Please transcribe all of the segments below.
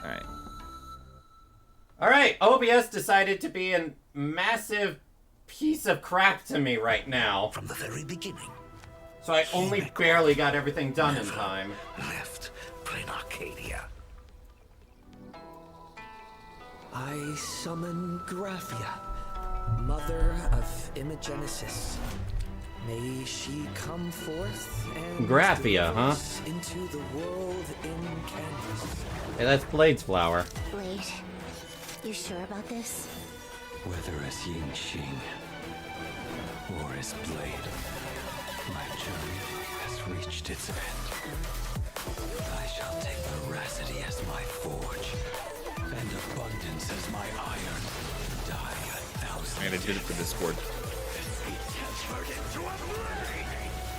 Alright. Alright, OBS decided to be a massive piece of crap to me right now. From the very beginning. So I only barely got everything done in time. Left Plain Arcadia. I summon Graphia, mother of Imogenesis. May she come forth and Graphia, huh? into the world in canvas. Hey, that's Blade's flower. Blade, you sure about this? Whether as Ying Xing or as Blade, my journey has reached its end. I shall take veracity as my forge, and abundance as my iron. Die 1,000. Man, I did it for Discord.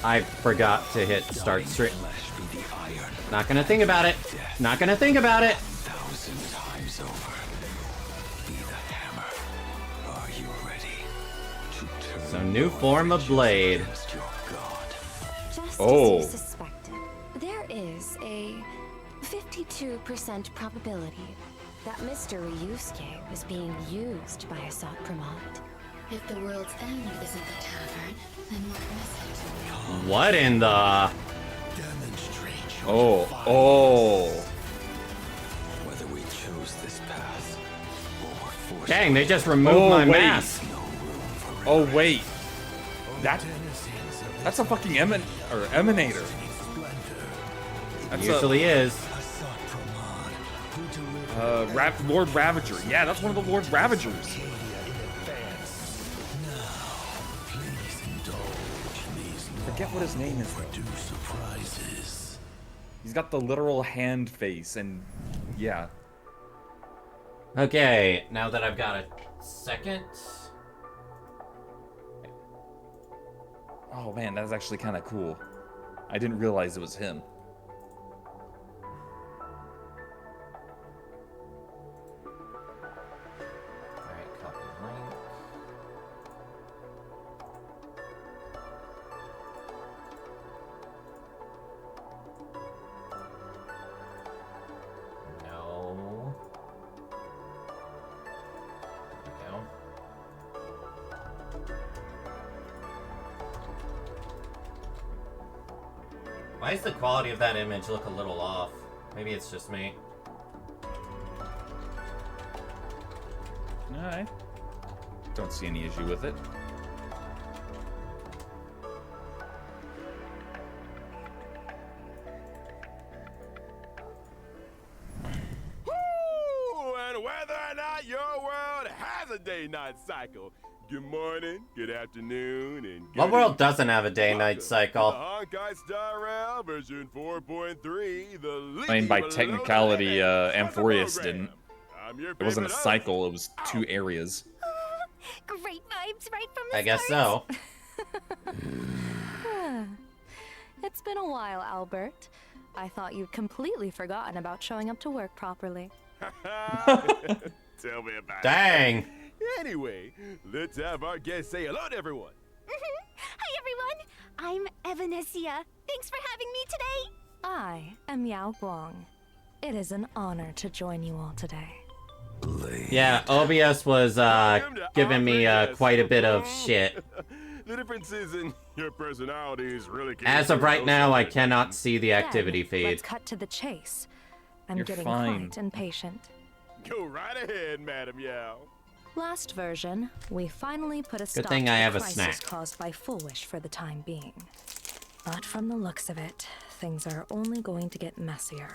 I forgot to hit start stream. Not gonna think about it. Not gonna think about it. 1,000 times over. Be the hammer. Are you ready to turn? So new form of Blade. Against your god? Just Oh. as you suspected, there is a 52% probability that Mr. Ryusuke was being used by Asat Pramod. If the world's end isn't the tavern, then what is it? What in the... Demonstrate your Oh. whether we chose this path or forced. Dang, they just removed my wait. mask. Oh, wait. That's a fucking emanator. That's Usually is. Lord Ravager. Yeah, that's one of the Lord Ravagers. Forget what his name is. Surprises. He's got the literal hand face, and yeah. Okay, now that I've got a second... Oh man, that's actually kind of cool. I didn't realize it was him. Alright, copy link. No. There we go. Why does the quality of that image look a little off? Maybe it's just me. Alright. Don't see any issue with it. Woo! And whether or not your world has a day-night cycle. Good morning, good afternoon, and good What world evening. doesn't have a day-night cycle? The Honkai Star Rail version 4.3, the I mean, by least technicality, loaded Amphorius program. didn't. I'm your It wasn't a favorite cycle, it was 2 areas. Great vibes right from the I guess so. It's been a while, Albert. I thought you'd completely forgotten about showing up to work properly. host. Tell me about it. Dang. Anyway, let's have our guests say hello to everyone. Hi everyone, I'm Evanesia. Thanks for having me today. I am Yao Guang. It is an honor to join you all today. Yeah, OBS was giving me quite a bit of shit. The differences in your personalities really can't As of be right so now, I separate. cannot see the activity Then, feed. Let's cut to the chase. I'm You're getting fine. quite impatient. Go right ahead, Madam Yao. Last version, we finally put a stop thing to I the have a crisis snack. caused by Full Wish for the time being. But from the looks of it, things are only going to get messier.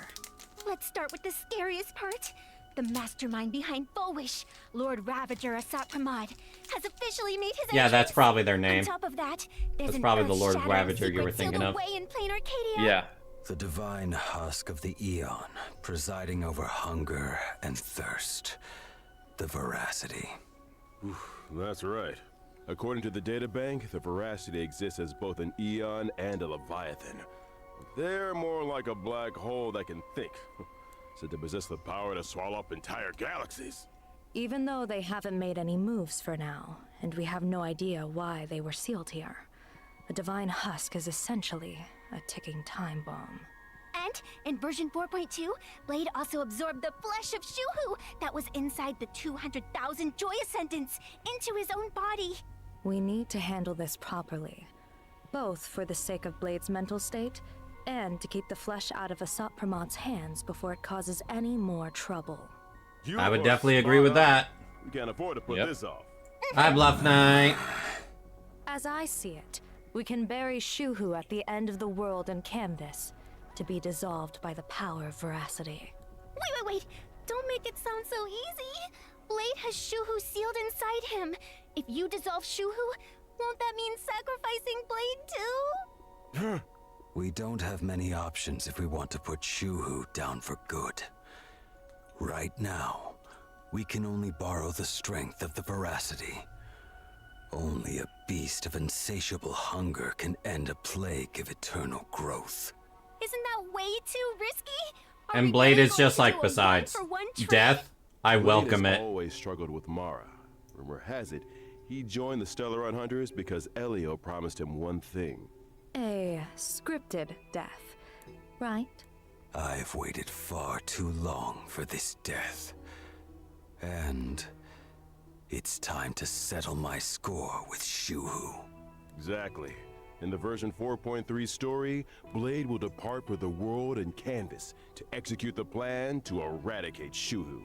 Let's start with the scariest part. The mastermind behind Fullwish, Lord Ravager Asat Pramod, has officially made his Yeah, that's entrance. probably their name. On top of that, there's That's an probably the Lord earth-shattering Ravager you were secret sealed thinking of. away in Plain Arcadia. Yeah. The divine husk of the Eon, presiding over hunger and thirst. The veracity. That's right. According to the databank, the Veracity exists as both an Eon and a Leviathan. They're more like a black hole that can think. Said to possess the power to swallow up entire galaxies. Even though they haven't made any moves for now, and we have no idea why they were sealed here, the Divine Husk is essentially a ticking time bomb. And in version 4.2, Blade also absorbed the flesh of Shuhu that was inside the 200,000 Joy Ascendants into his own body. We need to handle this properly, both for the sake of Blade's mental state and to keep the flesh out of Asat Pramad's hands before it causes any more trouble. I would definitely agree with that. We can't afford to put this off. Hi, Bluff Knight. As I see it, we can bury Shuhu at the end of the world in canvas, to be dissolved by the power of veracity. Wait. Don't make it sound so easy. Blade has Shuhu sealed inside him. If you dissolve Shuhu, won't that mean sacrificing Blade too? We don't have many options if we want to put Shuhu down for good. Right now, we can only borrow the strength of the veracity. Only a beast of insatiable hunger can end a plague of eternal growth. Isn't that way too risky? And Blade is just like, besides death, I welcome Blade it. has always struggled with Mara. Rumor has it, he joined the Stellaron Hunters because Elio promised him one thing. A scripted death, right? I've waited far too long for this death. And it's time to settle my score with Shuhu. Exactly. In the version 4.3 story, Blade will depart for the world in canvas to execute the plan to eradicate Shuhu.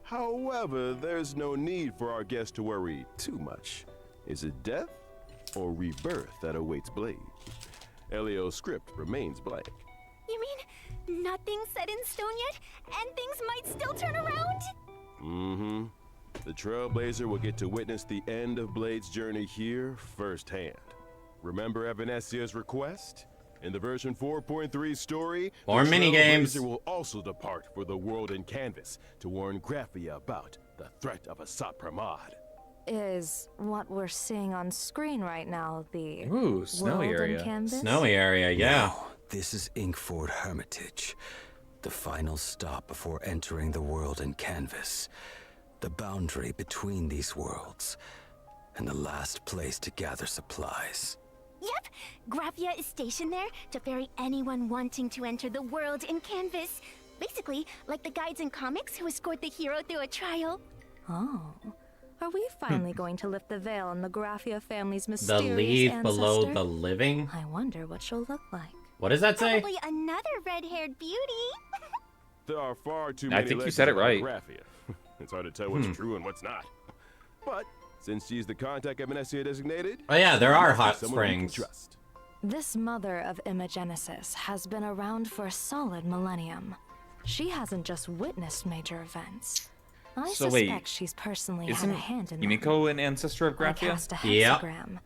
However, there's no need for our guest to worry too much. Is it death or rebirth that awaits Blade? Elio's script remains blank. You mean nothing's set in stone yet, and things might still turn around? Mm-hmm. The Trailblazer will get to witness the end of Blade's journey here firsthand. Remember Evanesia's request? In the version 4.3 story, More the minigames. Trailblazer will also depart for the world in canvas to warn Graphia about the threat of Asat Pramad. Is what we're seeing on screen right now the Ooh, snowy world area. in canvas? Snowy area, yeah. No, this is Inkford Hermitage, the final stop before entering the world in canvas. The boundary between these worlds, and the last place to gather supplies. Yep, Graphia is stationed there to ferry anyone wanting to enter the world in canvas. Basically, like the guides in comics who escort the hero through a trial. Oh. Are we finally going to lift the veil on the Graphia family's The mysterious leave ancestor? below the living? I wonder what she'll look like. What does that say? Probably another red-haired beauty. There are far too I many think you legends said it about right. Graphia. It's hard to tell what's true and what's not. But since she's the contact Evanesia designated, Oh yeah, there are hot someone we can springs. trust. This mother of Imogenesis has been around for a solid millennium. She hasn't just witnessed major events. I So suspect wait, she's personally had Isn't a hand in them. Yumiko an ancestor of I Graphia? cast a Yep. hexagram,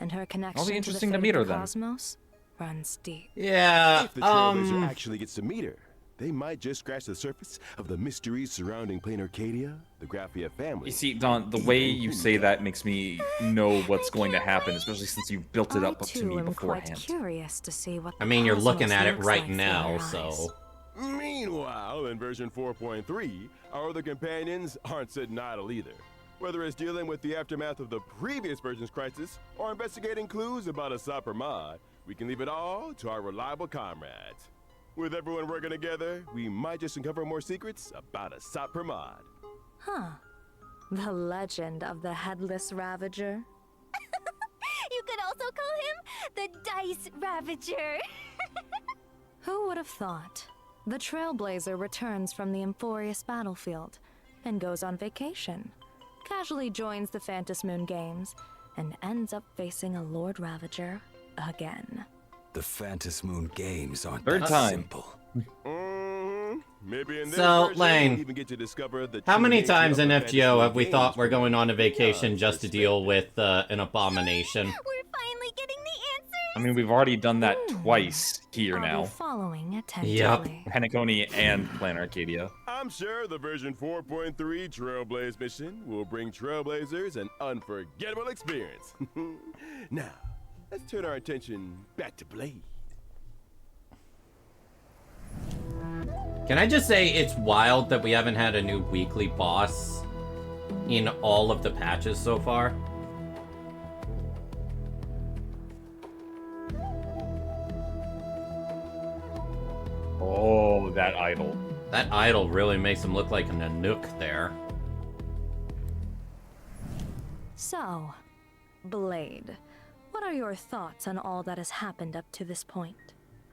and her connection That'll be to the interesting fate to meet of her the then. cosmos runs deep. Yeah, If the Trailblazer actually gets to meet her, they might just scratch the surface of the mysteries surrounding Plain Arcadia, the Graphia family. You see, Don, the way you say that makes me know what's going to happen, especially since you've built it I up to too me am quite beforehand. curious to see what. I the mean, you're looking cosmos at it looks right like through now, their so. eyes. Meanwhile, in version 4.3, our other companions aren't sitting idle either. Whether it's dealing with the aftermath of the previous version's crisis or investigating clues about Asat Pramad, we can leave it all to our reliable comrades. With everyone working together, we might just uncover more secrets about Asat Pramad. Huh. The legend of the Headless Ravager. You could also call him the Dice Ravager. Who would have thought? The Trailblazer returns from the Emphorius battlefield and goes on vacation, casually joins the Phantom Moon Games, and ends up facing a Lord Ravager again. The Phantom Moon Games aren't Third that time. simple. Maybe in this So, version, Lane, we even get to discover the How true many nature times of in the FGO Phantom have we Games thought we're from going on a vacation Beyond just to deal with an abomination? We're finally getting the answers. I mean, we've already done that twice here I'll now. be following attentively. Yep. Penacony and Plan Arcadia. I'm sure the version 4.3 Trailblaze mission will bring Trailblazers an unforgettable experience. Now, let's turn our attention back to Blade. Can I just say it's wild that we haven't had a new weekly boss in all of the patches so far? that idol. That idol really makes him look like a Nanook there. So, Blade, what are your thoughts on all that has happened up to this point?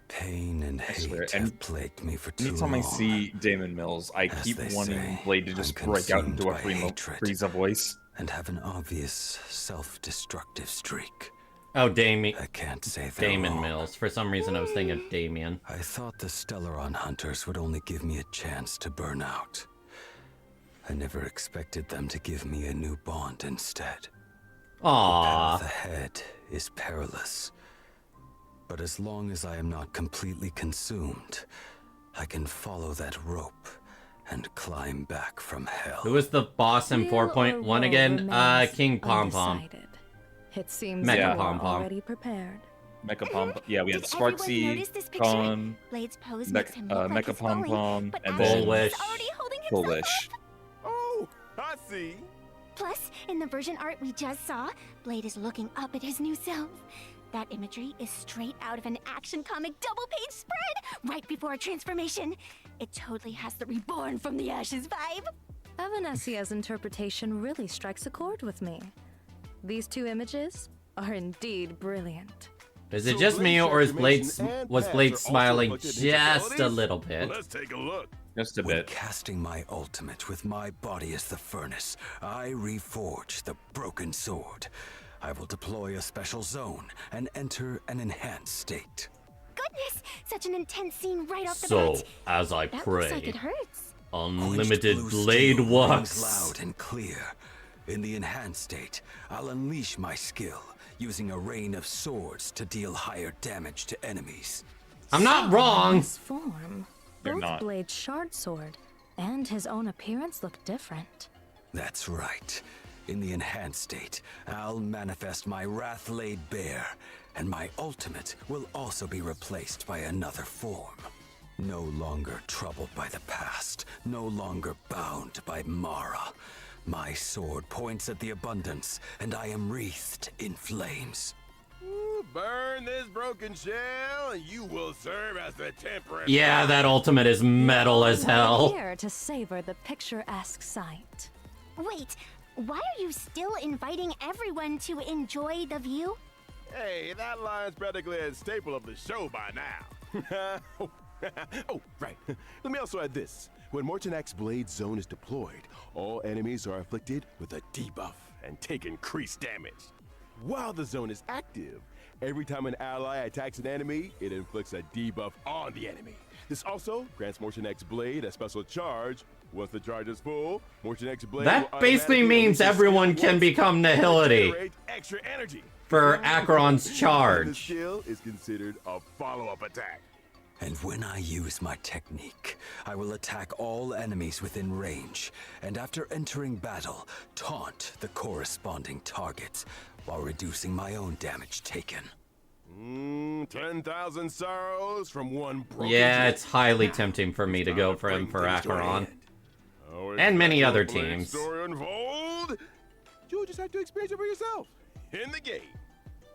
Pain and hate have plagued me for too Anytime long. I see Damon Mills, I keep wanting Blade to just break out into a Frieza voice. And have an obvious self-destructive streak. Oh, Damien. I can't say that. Damon Mills. For some reason, I was thinking of Damien. I thought the Stellaron hunters would only give me a chance to burn out. I never expected them to give me a new bond instead. Aww. The path ahead is perilous. But as long as I am not completely consumed, I can follow that rope and climb back from hell. Who is the boss in 4.1 again? King Pom Pom. It seems Mecha you Pom are Pom. already prepared. Mecha Pom Pom. Yeah, we had Did everyone Sparksy, notice this picture? Con, Blade's pose makes him look like Mecha he's Pom falling, Pom, but and actually then he's already holding himself Bullish. Oh, I see. Plus, in the version art we just saw, Blade is looking up at his new self. That imagery is straight out of an Action comic double-page spread right before a transformation. It totally has the reborn from the ashes vibe. Evanesia's interpretation really strikes a chord with me. These two images are indeed brilliant. Is it just me, or is was Blade smiling just a little bit? Let's take a look. Just a When bit. casting my ultimate with my body as the furnace, I reforge the broken sword. I will deploy a special zone and enter an enhanced state. Goodness, such an intense scene right off the So, bat. as I That looks like pray, it hurts. unlimited Quenched blue blade steel rings walks. loud and clear. In the enhanced state, I'll unleash my skill, using a rain of swords to deal higher damage to enemies. I'm not wrong. In this form, You're both not. Blade's shard sword and his own appearance look different. That's right. In the enhanced state, I'll manifest my wrath laid bare, and my ultimate will also be replaced by another form. No longer troubled by the past, no longer bound by Mara. My sword points at the abundance, and I am wreathed in flames. Ooh, burn this broken shell, and you will serve as the temperate. Yeah, that ultimate is metal as We're hell. here to savor the picturesque sight. Wait, why are you still inviting everyone to enjoy the view? Hey, that line's practically a staple of the show by now. Oh, right. Let me also add this. When Mortonak's Blade Zone is deployed, all enemies are afflicted with a debuff and take increased damage. While the zone is active, every time an ally attacks an enemy, it inflicts a debuff on the enemy. This also grants Mortonak's Blade a special charge. Once the charge is full, Mortonak's Blade That will basically automatically means release its everyone skill can once become to Nihility generate extra energy. for Acheron's The charge. skill is considered a follow-up attack. And when I use my technique, I will attack all enemies within range, and after entering battle, taunt the corresponding targets, while reducing my own damage taken. 10,000 sorrows from one broken Yeah, jet. it's highly tempting for me to go for him for Acheron. And many other teams. Story unfold. You'll just have to experience it for yourself in the game.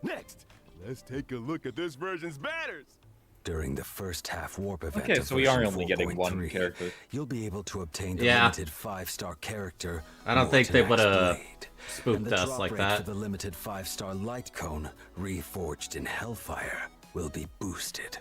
Next, let's take a look at this version's banners. During the first half warp event Okay, of so we are version only getting one 4.3, character. You'll be able to obtain the Yeah. limited 5-star character. I don't think they Mortonak's would've Blade. spooked And the us drop like rate that. For the limited 5-star light cone, reforged in Hellfire, will be boosted.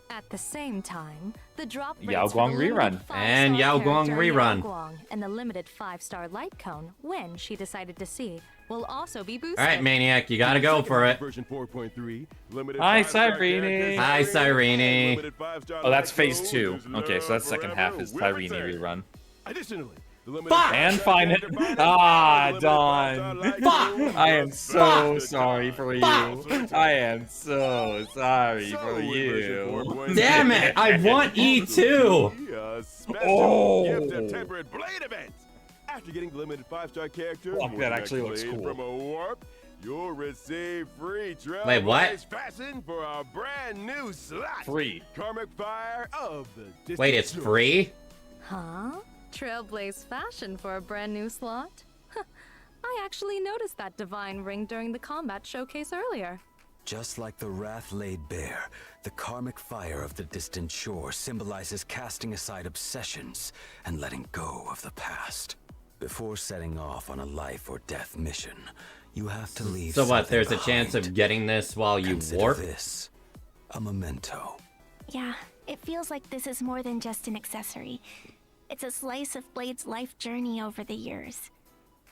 At the same time, the drop Yao rates for Guang the limited rerun. 5-star And Yao Guang character rerun. Yao Guang and the limited 5-star light cone, when she decided to see, will also be boosted. Alright, Maniac, you gotta go for it. Version 4.3, limited Hi, 5-star Cyrene. characters, Hi, Cyrene. limited 5-star Oh, that's light phase cone, 2. whose Okay, so love that second forever half is will Tyrene return. rerun. Additionally, the limited Fuck! 5-star And find it. character bonus, Ah, limited 5-star Dawn. light Fuck! cone, I am will so back sorry the for you. time. I am so sorry So, for in version you. 4.3, Damn it, I want E2! a special Oh. gift of temperate blade event. After getting the limited 5-star character, Fuck, that Mortonak's actually looks Blade cool. From a warp, you'll receive free Wait, what? Trailblaze Fasten for a brand new slot. Free. Karmic Fire of the Distant Wait, it's Shore. free? Huh? Trailblaze fashion for a brand new slot? Huh, I actually noticed that divine ring during the combat showcase earlier. Just like the wrath laid bare, the karmic fire of the distant shore symbolizes casting aside obsessions and letting go of the past. Before setting off on a life or death mission, you have to leave. So what? something There's a behind. chance of getting this while you Consider warp? this a memento. Yeah, it feels like this is more than just an accessory. It's a slice of Blade's life journey over the years.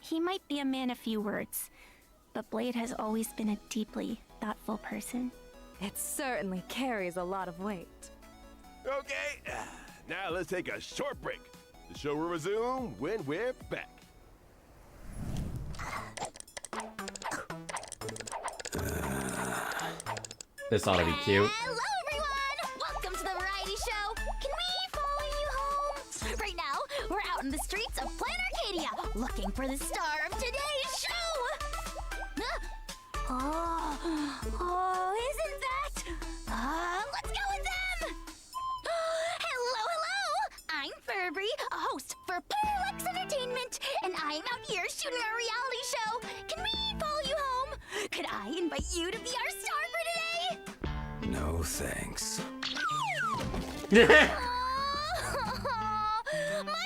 He might be a man of few words, but Blade has always been a deeply thoughtful person. It certainly carries a lot of weight. Okay, now let's take a short break. The show will resume when we're back. This ought to be cute. Hello, everyone! Welcome to the variety show. Can we follow you home? Right now, we're out in the streets of Planet Arcadia, looking for the star of today's show. Oh, isn't that? Let's go with them. Hello. I'm Furby, a host for Parallax Entertainment, and I'm out here shooting our reality show. Can we follow you home? Could I invite you to be our star for today? No thanks. My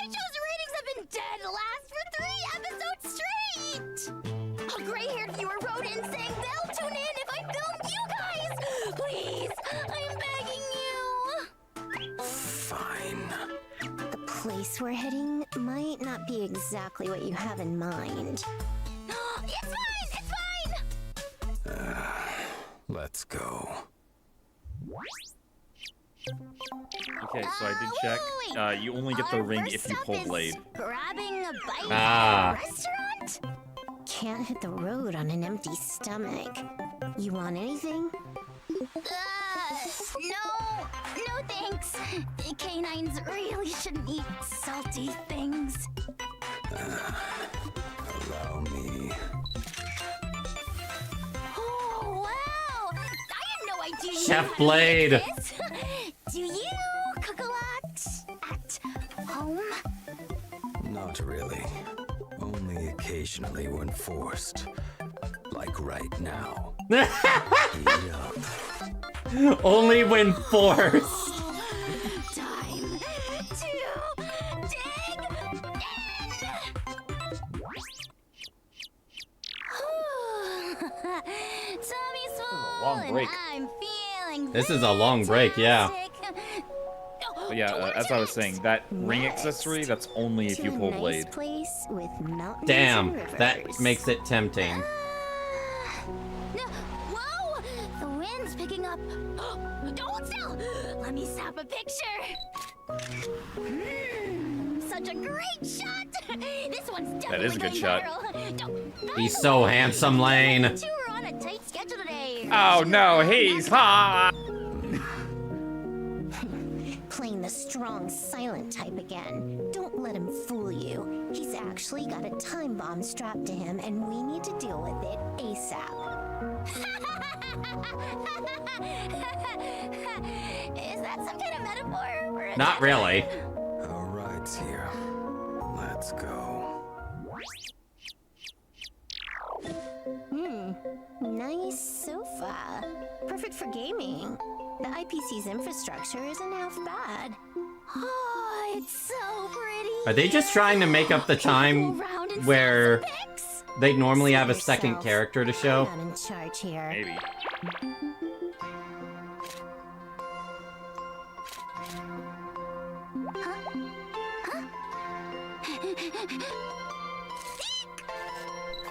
show's ratings have been dead last for 3 episodes straight! A gray-haired viewer wrote in saying they'll tune in if I film you guys! Please, I'm begging you! Fine. The place we're heading might not be exactly what you have in mind. It's fine! Let's go. Okay, so I did check. You only get the Our ring first if you stop pull is Blade. Grabbing a bite Ah. at a restaurant? Can't hit the road on an empty stomach. You want anything? No thanks. Canines really shouldn't eat salty things. Allow me. Oh, wow! I had no idea you Chef knew how to Blade. make this. Do you cook a lot at home? Not really. Only occasionally when forced. Like right now. Heat up. Only when forced. Time to dig in. Tummy's full, long break. and I'm feeling This is a long break, yeah. fantastic. But yeah, as I was saying, that ring accessory, that's only if you To a pull nice Blade. place with mountains Damn, and that rivers. makes it tempting. No, whoa! The wind's picking up. Hold still! Let me snap a picture. Such a great shot! This one's definitely That is a good going shot. viral. He's so handsome, Lane. You were on a tight schedule today. Oh no, he's hot! Playing the strong, silent type again. Don't let him fool you. He's actually got a time bomb strapped to him, and we need to deal with it ASAP. Is that some kind of metaphor? Or Not really. Our ride's here. Let's go. Nice sofa. Perfect for gaming. The IPC's infrastructure isn't half bad. Oh, it's so pretty. Are they just trying to make up the time where they'd normally have a second character to show? I'm not in charge here. Maybe.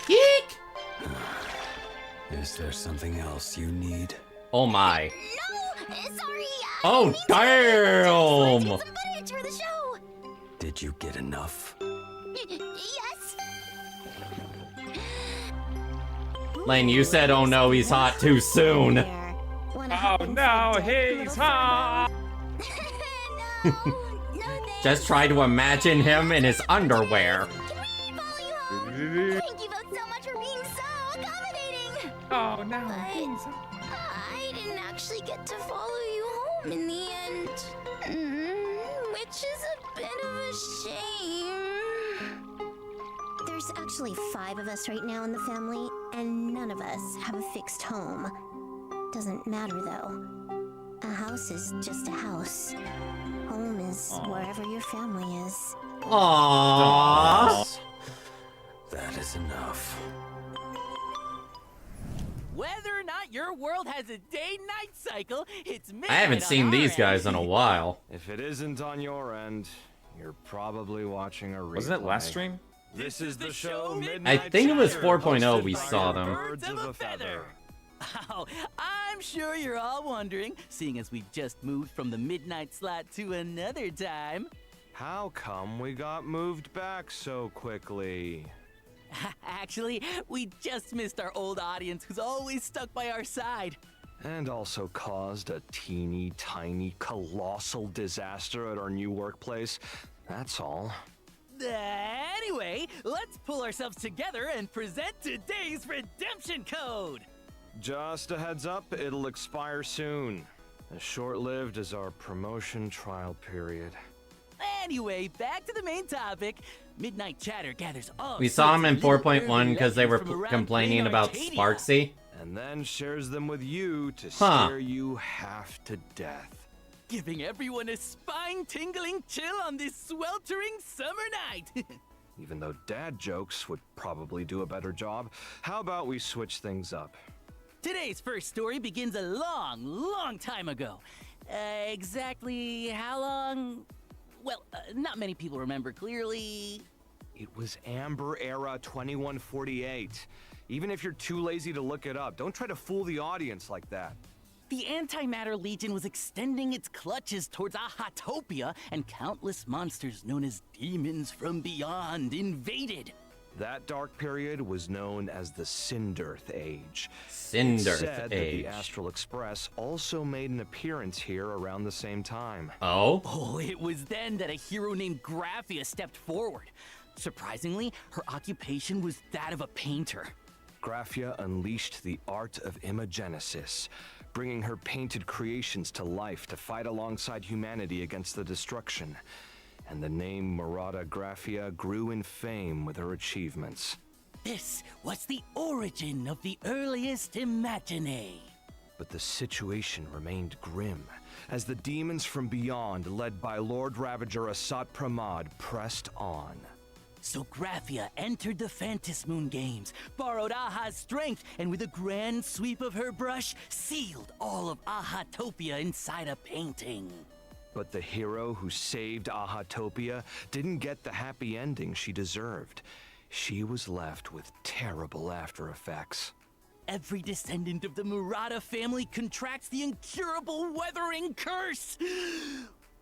Eek! Is there something else you need? Oh my. No, sorry. Oh, damn! Some footage for the show. Did you get enough? Yes. Lane, you said, oh no, he's hot too soon. There. Wanna Oh hop in for no, a dip, he's little hot! no, thanks. Just try to imagine him in his underwear. Can we follow you home? Thank you both so much for being so accommodating. Oh no, But he's hot. I didn't actually get to follow you home in the end. Which is a bit of a shame. There's actually 5 of us right now in the family, and none of us have a fixed home. Doesn't matter though. A house is just a house. Home is wherever your family is. Aww. That is enough. Whether or not your world has a day-night cycle, it's midnight I haven't seen these guys in a while. If it isn't on your end, you're probably watching a replay. Wasn't it last stream? This is the show I Midnight think it was Chatter, 4.0 hosted we by saw them. Birds of a Feather. Oh, I'm sure you're all wondering, seeing as we've just moved from the midnight slot to another time. How come we got moved back so quickly? Actually, we just missed our old audience who's always stuck by our side. And also caused a teeny tiny colossal disaster at our new workplace. That's all. Anyway, let's pull ourselves together and present today's redemption code. Just a heads up, it'll expire soon. As short-lived as our promotion trial period. Anyway, back to the main topic. Midnight Chatter gathers all. We saw them in sorts of little 4.1 early because they were legends from around complaining Green about Arcadia. Sparksy. And then shares them with you to Huh. scare you half to death. Giving everyone a spine-tingling chill on this sweltering summer night. Even though dad jokes would probably do a better job, how about we switch things up? Today's first story begins a long, long time ago. Exactly how long? Well, not many people remember clearly. It was Amber Era 2148. Even if you're too lazy to look it up, don't try to fool the audience like that. The Antimatter Legion was extending its clutches towards Ahatopia, and countless monsters known as demons from beyond invaded. That dark period was known as the Cinderth Age. Cinderth It's said that Age. the Astral Express also made an appearance here around the same time. Oh? Oh, it was then that a hero named Graphia stepped forward. Surprisingly, her occupation was that of a painter. Graphia unleashed the art of imagenesis, bringing her painted creations to life to fight alongside humanity against the destruction. And the name Murata Graphia grew in fame with her achievements. This was the origin of the earliest Imagine. But the situation remained grim, as the demons from beyond, led by Lord Ravager Asat Pramad, pressed on. So Graphia entered the Phantasmoon Games, borrowed Aha's strength, and with a grand sweep of her brush, sealed all of Ahatopia inside a painting. But the hero who saved Ahatopia didn't get the happy ending she deserved. She was left with terrible after effects. Every descendant of the Murata family contracts the incurable Weathering Curse,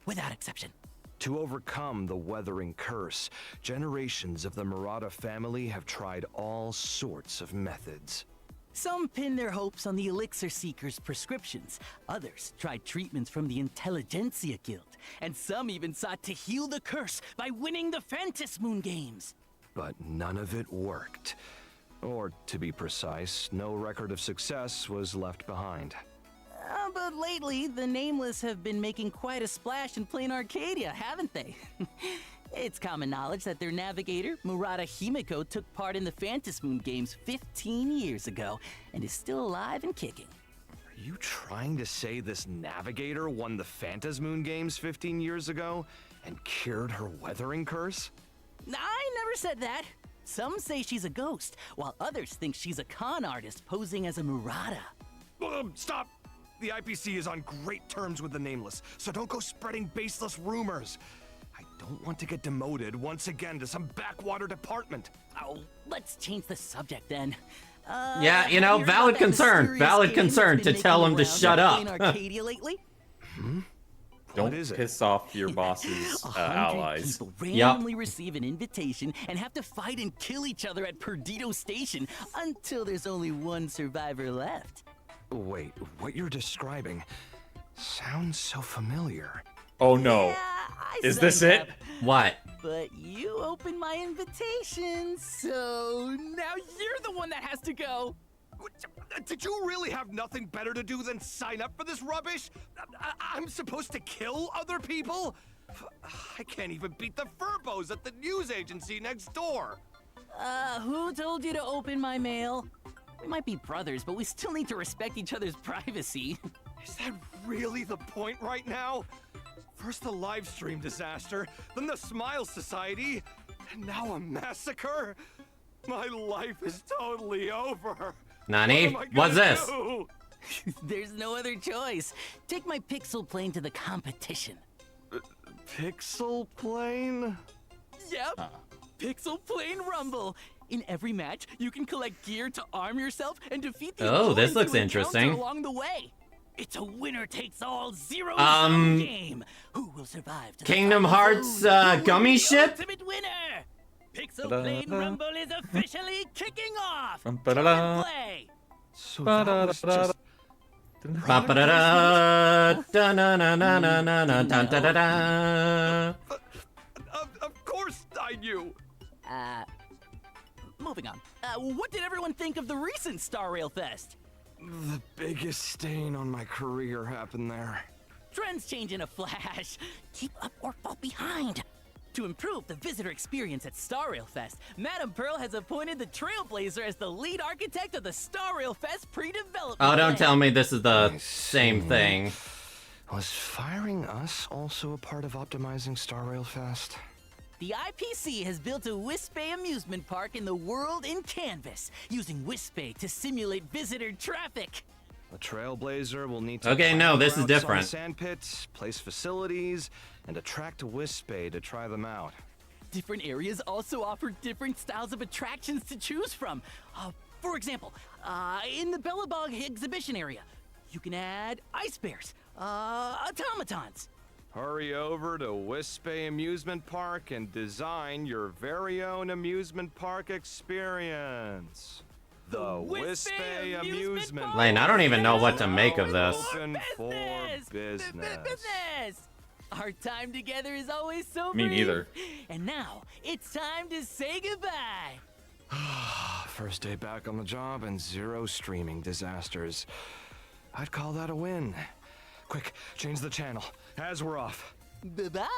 without exception. To overcome the Weathering Curse, generations of the Murata family have tried all sorts of methods. Some pin their hopes on the Elixir Seeker's prescriptions. Others tried treatments from the Intelligentsia Guild. And some even sought to heal the curse by winning the Phantasmoon Games. But none of it worked. Or, to be precise, no record of success was left behind. But lately, the Nameless have been making quite a splash in plain Arcadia, haven't they? It's common knowledge that their navigator, Murata Himiko, took part in the Phantasmoon Games 15 years ago and is still alive and kicking. Are you trying to say this navigator won the Phantasmoon Games 15 years ago and cured her Weathering Curse? I never said that. Some say she's a ghost, while others think she's a con artist posing as a Murata. Stop! The IPC is on great terms with the Nameless, so don't go spreading baseless rumors. I don't want to get demoted once again to some backwater department. Oh, let's change the subject then. Yeah, you know, valid concern. Valid concern to tell him to shut up. In Arcadia lately? Don't piss off your boss's 100 allies. people randomly receive an invitation and have to fight and kill each other at Perdido Station until there's only one survivor left. Wait, what you're describing sounds so familiar. Oh no. Yeah, I Is signed this it? up, What? But you opened my invitation, so now you're the one that has to go. Did you really have nothing better to do than sign up for this rubbish? I'm supposed to kill other people? I can't even beat the Furbos at the news agency next door. Who told you to open my mail? We might be brothers, but we still need to respect each other's privacy. Is that really the point right now? First the live stream disaster, then the Smile Society, and now a massacre? My life is totally over. Nani? What am I What's gonna this? do? There's no other choice. Take my pixel plane to the competition. Pixel plane? Yep. Pixel Plane Rumble. In every match, you can collect gear to arm yourself and defeat the Oh, this opponents looks you interesting. encounter along the way. It's a winner-takes-all zero-sum game. Who will survive to the Kingdom final Hearts zone? Who will gummy be the ship? ultimate winner? Pixel Plane Rumble is officially kicking off. Ba-da-da. Play. So that was just... Ba-ba-da-da, da-na-na-na-na-na-na-da-da-da. Of course I knew! Moving on. What did everyone think of the recent Star Rail Fest? The biggest stain on my career happened there. Trends change in a flash. Keep up or fall behind. To improve the visitor experience at Star Rail Fest, Madame Pearl has appointed the Trailblazer as the lead architect of the Star Rail Fest pre-development. Oh, don't plan. tell me this is the same thing. Was firing us also a part of optimizing Star Rail Fest? The IPC has built a Wispay amusement park in the world in Canvas, using Wispay to simulate visitor traffic. The Trailblazer will need to Okay, no, this is routes on different. sand pits, place facilities, and attract a Wispay to try them out. Different areas also offer different styles of attractions to choose from. For example, in the Bellabog exhibition area, you can add ice bears, automatons. Hurry over to Wispay Amusement Park and design your very own amusement park experience. The Wispay Amusement Park. Lane, I don't even know what to make of this. Open for business. Business! Our time together is always so Me brief. neither. And now, it's time to say goodbye. First day back on the job and 0 streaming disasters. I'd call that a win. Quick, change the channel, as we're off. Bye-bye.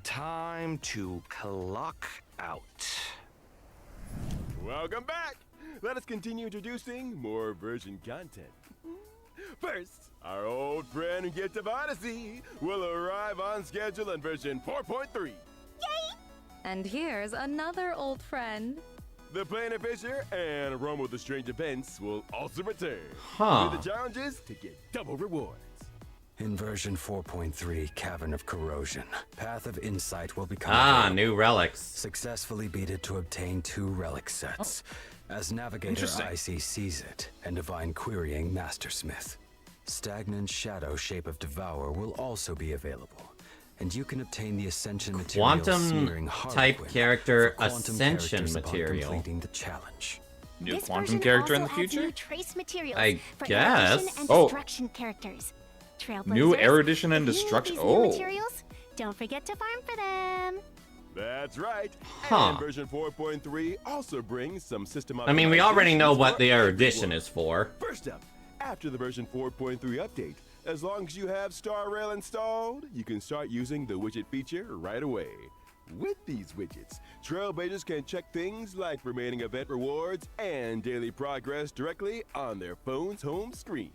Time to clock out. Welcome back! Let us continue introducing more version content. First, our old friend Gift of Odyssey will arrive on schedule in version 4.3. And here's another old friend. The Planet Fisher and Rome with the Strange Events will also return. Huh. With the challenges to get double rewards. In version 4.3, Cavern of Corrosion, Path of Insight will become available. New relics. Successfully beat it to obtain 2 relic sets. As Navigator Interesting. Icy sees it, and Divine Querying Mastersmith. Stagnant Shadow Shape of Devour will also be available. And you can obtain the Ascension material Smearing Quantum-type Harlequin character for quantum Ascension characters upon material. completing the challenge. New This quantum version character in the also adds future? new trace materials I for guess. erudition and Oh. destruction characters. Trailblazers, New erudition and if you need destruction. these new Oh. materials, don't forget to farm for them. That's right. Huh. And version 4.3 also brings some system I mean, we already know optimizations what for the everyone. erudition is for. First up, after the version 4.3 update, as long as you have Star Rail installed, you can start using the widget feature right away. With these widgets, Trailblazers can check things like remaining event rewards and daily progress directly on their phone's home screen.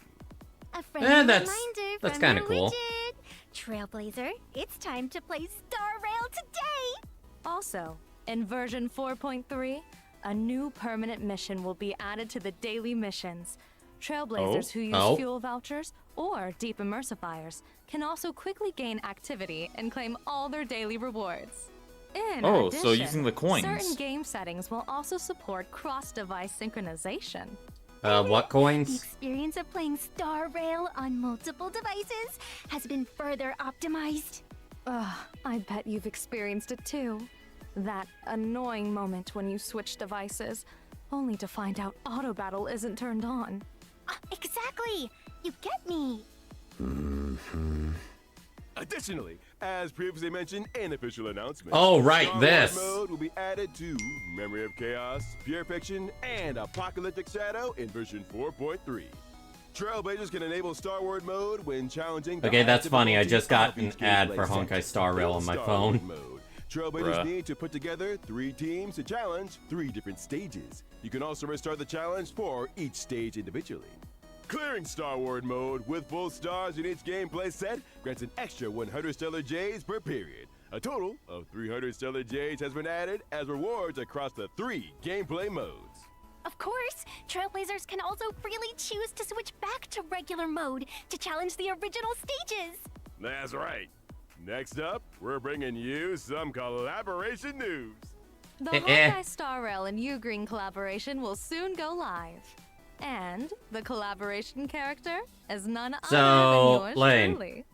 A friendly that's reminder from kinda your cool. widget. Trailblazer, it's time to play Star Rail today! Also, in version 4.3, a new permanent mission will be added to the daily missions. Trailblazers who use fuel vouchers or deep immersifiers can also quickly gain activity and claim all their daily rewards. In Oh, addition, so using the coins. certain game settings will also support cross-device synchronization. What The coins? experience of playing Star Rail on multiple devices has been further optimized. Ugh, I bet you've experienced it too. That annoying moment when you switch devices, only to find out auto battle isn't turned on. Exactly! You get me! Additionally, as previously mentioned in official announcement, Oh, right, Star this. Wars mode will be added to Memory of Chaos, Pure Fiction, and Apocalyptic Shadow in version 4.3. Trailblazers can enable Star Wars mode when challenging. the Okay, that's highest funny. I difficulty just got of an each ad gameplay for section. Honkai Star Rail on my Star phone. Wars mode. Trailblazers need to put together 3 teams to challenge 3 different stages. You can also restart the challenge for each stage individually. Clearing Star Wars mode with full stars in each gameplay set grants an extra 100 Stellar Jades per period. A total of 300 Stellar Jades has been added as rewards across the 3 gameplay modes. Of course, Trailblazers can also freely choose to switch back to regular mode to challenge the original stages. That's right. Next up, we're bringing you some collaboration news. The Honkai Star Rail and Ugreen collaboration will soon go live. And the collaboration character is none other than yours Lane. truly.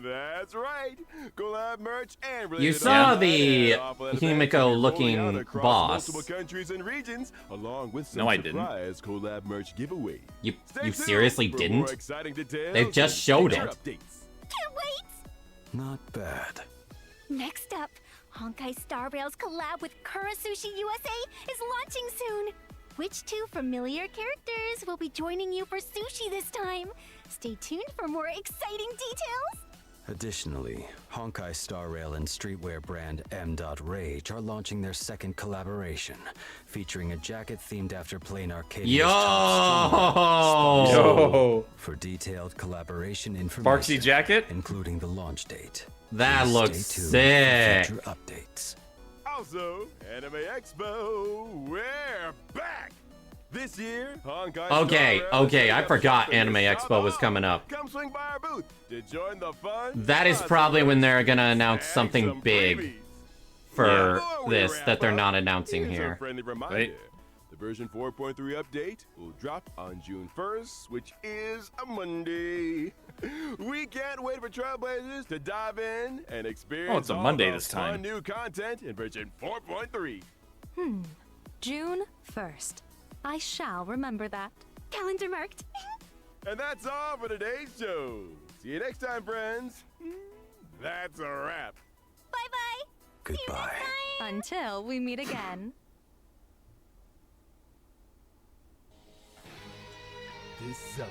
That's right. COLLAB merch and You saw the Himiko-looking boss. Multiple countries and regions, along with some No, I didn't. surprise COLLAB merch giveaway. You Stay seriously tuned for didn't? more exciting details They just and showed future it. updates. Can't wait! Not bad. Next up, Honkai Star Rail's collab with Kura Sushi USA is launching soon. Which 2 familiar characters will be joining you for sushi this time? Stay tuned for more exciting details. Additionally, Honkai Star Rail and streetwear brand M.Rage are launching their second collaboration, featuring a jacket themed after playing Arcadia's top Yo! for detailed collaboration information, Sparksy jacket? including the launch date. That Please looks stay tuned sick. for future updates. Also, Anime Expo, we're back! This year, Honkai Okay, Star Rail okay, is I setting up forgot something Anime to Expo shout was out. coming up. Come swing by our booth to join the fun. That is probably when they're gonna announce something big for this that they're not announcing Here's a here. friendly reminder. Wait. The version 4.3 update will drop on June 1st, which is a Monday. We can't wait for Trailblazers to dive in and experience Oh, it's a all Monday the this time. fun new content in version 4.3. June 1st. I shall remember that. Calendar marked. And that's all for today's show. See you next time, friends. That's a wrap. Bye-bye. Goodbye. Until we meet again. This summer,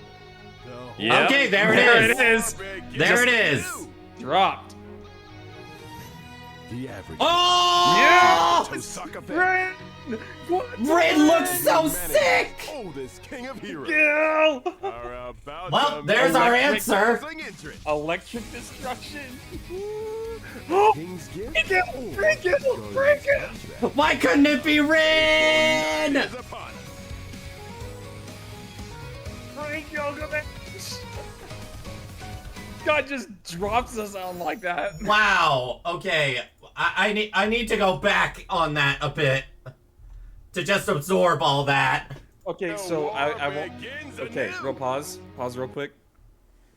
the Yeah. Okay, there it There is. it is. There it is. Dropped. The average. Oh! Tosaka Rin! What? Rin looks so sick! Oldest king of heroes. Gil! Are about Well, to there's make our a answer. dazzling entrance. Electric destruction. King's gift. Bring it! Bring it! Why couldn't it be Rin? Is upon us. Bring Gilgamesh! God just drops us out like that. Wow. Okay. I need to go back on that a bit to just absorb all that. Okay, The so war I won't. begins Okay, anew. real pause. Pause real quick.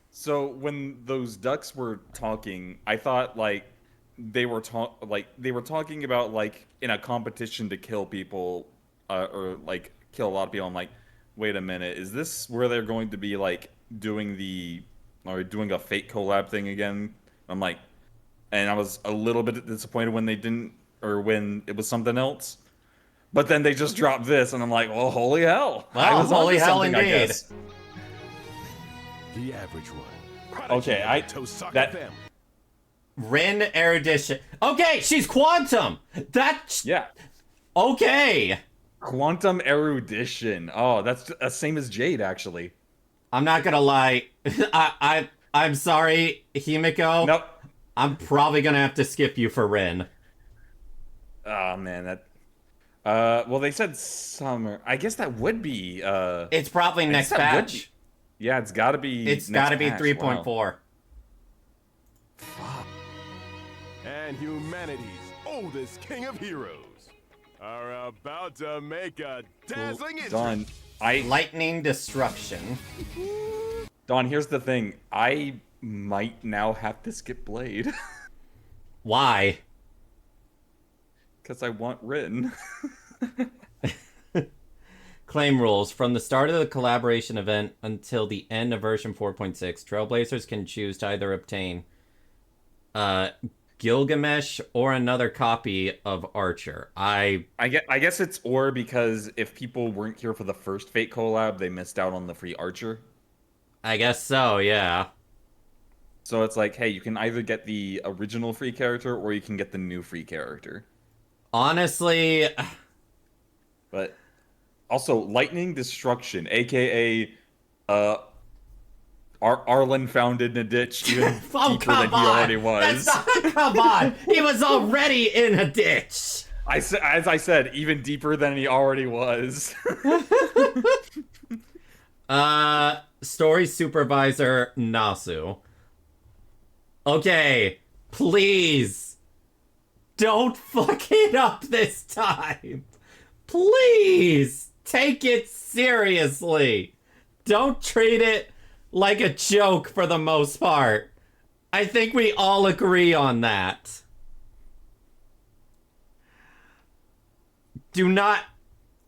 So when those ducks were talking, I thought like they were talking about like in a competition to kill people, or like kill a lot of people. I'm like, wait a minute, is this where they're going to be like doing a fake collab thing again? I'm like, and I was a little bit disappointed when they didn't, or when it was something else. But then they just dropped this, and I'm like, well, holy hell! I Well, was holy onto hell something, I indeed. guess. The average one. Okay, that- family. Rin erudition. Okay, she's quantum. That's Yeah, okay. quantum erudition. Oh, that's the same as Jade, actually. I'm not gonna lie. I'm sorry, Himiko. Nope. I'm probably gonna have to skip you for Rin. Oh man, that. Well, they said summer. I guess that would be. It's probably I next guess that would batch. be- Yeah, it's got to be. It's next gotta be patch. 3.4. Wow. And humanity's oldest king of heroes are about to make a dazzling entrance. Don, Lightning destruction. Don, here's the thing. I might now have to skip Blade Why? because I want Rin. Claim rules. From the start of the collaboration event until the end of version 4.6, Trailblazers can choose to either obtain Gilgamesh or another copy of Archer. I guess it's or because if people weren't here for the first Fate collab, they missed out on the free Archer. I guess so, yeah. So it's like, hey, you can either get the original free character or you can get the new free character. Honestly, but also lightning destruction, aka Arlen found in a ditch even deeper than he already was. Come on, he was already in a ditch. As I said, even deeper than he already was. Story supervisor Nasu. Okay, please don't fuck it up this time. Please take it seriously. Don't treat it like a joke for the most part. I think we all agree on that. Do not